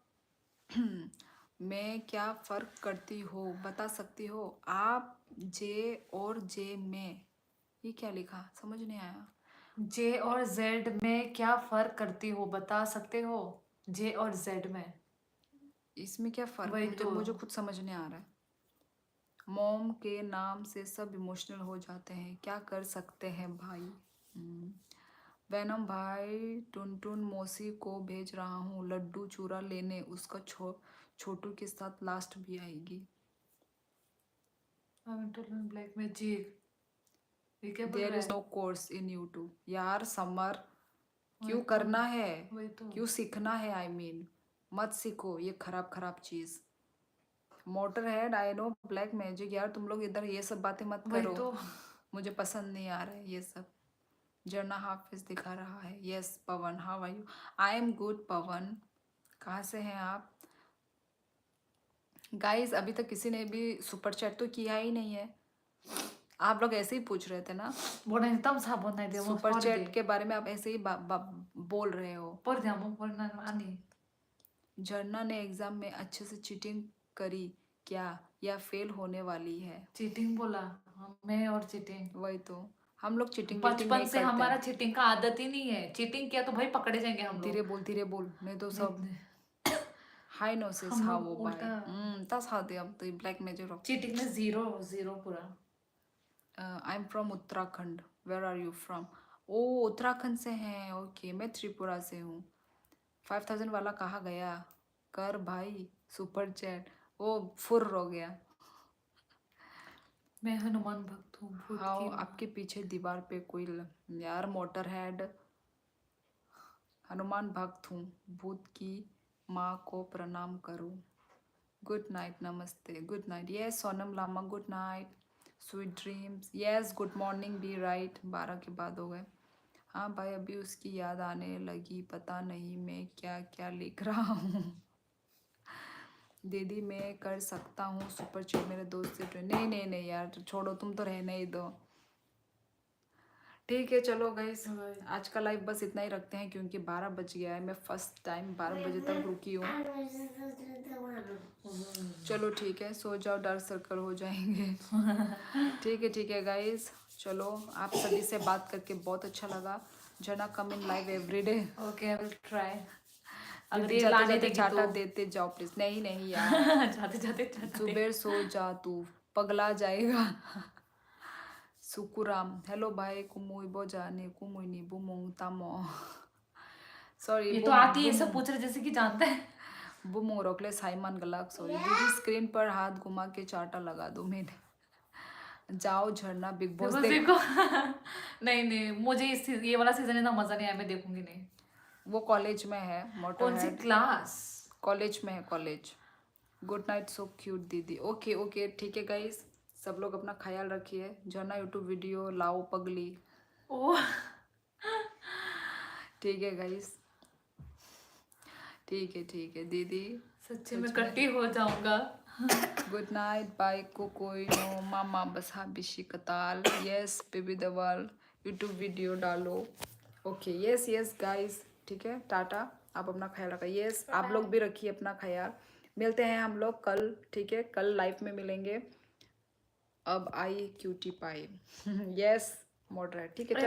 मैं क्या फर्क करती हो बता सकती हो? आप जे और जे में, ये क्या लिखा समझ नहीं आया। जे और जेड में क्या फर्क करती हो बता सकते हो? जे और जेड में इसमें क्या फर्क वही मुझे तो। मुझे खुद समझ नहीं आ रहा है। मॉम के नाम से सब इमोशनल हो जाते हैं, क्या कर सकते हैं भाई। वैनम भाई टुनटुन मौसी को भेज रहा हूँ लड्डू चूरा लेने, उसका छोटू के साथ लास्ट भी आएगी। ब्लैक मैजिक, ये क्या बोल देयर रहा इज है? No course in YouTube. यार समर वही क्यों तो, करना है, वही तो। क्यों सीखना है, आई मीन मत सीखो ये खराब खराब चीज। Motor head I know black magic, यार तुम लोग इधर ये सब बातें मत वही करो, तो। मुझे पसंद नहीं आ रहा है ये सब। जर्ना हाफिज दिखा रहा है। Yes Pawan, how are you? I am good Pawan. कहाँ से हैं आप? गाइस अभी तक किसी ने भी सुपर चैट तो किया ही नहीं है। आप लोग ऐसे ही पूछ रहे थे ना, बोना एकदम सा बोना दे वो सुपर पढ़ दे। चैट के बारे में आप ऐसे ही बोल रहे हो। पढ़ दे हम पढ़ना आनी। झरना ने एग्जाम में अच्छे से चीटिंग करी क्या, या फेल होने वाली है? चीटिंग बोला? मैं और चीटिंग? वही तो, हम लोग चीटिंग बचपन नहीं से करते हमारा हैं। चीटिंग का आदत ही नहीं है। चीटिंग किया तो भाई पकड़े जाएंगे हम लोग। धीरे बोल नहीं तो सब। नहीं, हाई नोसिस हम हाँ लोग वो बाय उल्टा। tas hadi yaptı black major of cheating में जीरो जीरो पूरा। I'm from Uttarakhand. Where are you from? ओ उत्तराखंड से हैं, ओके मैं त्रिपुरा से हूँ। 5000 वाला कहाँ गया? कर भाई सुपर चैट, वो फुर हो गया। मैं हनुमान भक्त हूँ, भूत हाँ की माँ। आपके पीछे दीवार पे कोई यार मोटर हेड, हनुमान भक्त हूँ, भूत की माँ को प्रणाम करो। गुड नाइट, नमस्ते, good night. Yes Sonam Lama good night, sweet dreams. Yes good morning भी राइट, 12 के बाद हो गए। हाँ भाई अभी उसकी याद आने लगी, पता नहीं मैं क्या क्या लिख रहा हूँ। दीदी मैं कर सकता हूँ सुपर चैट मेरे दोस्त से? नहीं नहीं नहीं यार छोड़ो, तुम तो रहने ही दो। ठीक है चलो गाइस, आज का लाइव बस इतना ही रखते हैं क्योंकि 12 बज गया है। मैं फर्स्ट टाइम 12 बजे तक रुकी हूँ। चलो ठीक है सो जाओ, डार्क सर्कल हो जाएंगे। ठीक है गाइस, चलो आप सभी से बात करके बहुत अच्छा लगा। जना come in live everyday. Okay I will try. अगर दीदी ये जाते लाने जाते देगी चाटा तो। देते जाओ प्लीज। नहीं नहीं यार जाते जाते जाते। सुबह सो जा तू, पगला जाएगा। सुकुराम हेलो भाई कुमुई बोजाने कुमुई नी बुमुंग तामो। सॉरी ये तो आती है, सब पूछ रहे जैसे कि जानते हैं। बुमुंग रोकले साइमन गलाक। सॉरी दीदी स्क्रीन पर हाथ घुमा के चाटा लगा दो मेरे। जाओ झरना बिग बॉस देखो देख। देखो। नहीं नहीं, मुझे ये वाला सीजन इतना मजा नहीं आया, मैं देखूंगी नहीं। वो कॉलेज में है मोटर कौन सी हेड, क्लास? कॉलेज में है college. Good night so cute दीदी। ओके ओके ठीक है गाइस, सब लोग अपना ख्याल रखिए। झरना यूट्यूब वीडियो लाओ पगली। ओ ठीक है गाइस, ठीक है दीदी सच्ची में कट्टी हो जाऊंगा। गुड नाइट बाय कोकोई नो मामा बसा बिशी कताल। यस बेबी दवाल यूट्यूब वीडियो डालो। ओके यस यस गाइस, ठीक है टाटा, आप अपना ख्याल रखिए। यस आप लोग भी रखिए अपना ख्याल। मिलते हैं हम लोग कल, ठीक है कल लाइव में मिलेंगे। अब आई क्यूटी पाई। यस मॉडरेट ठीक है।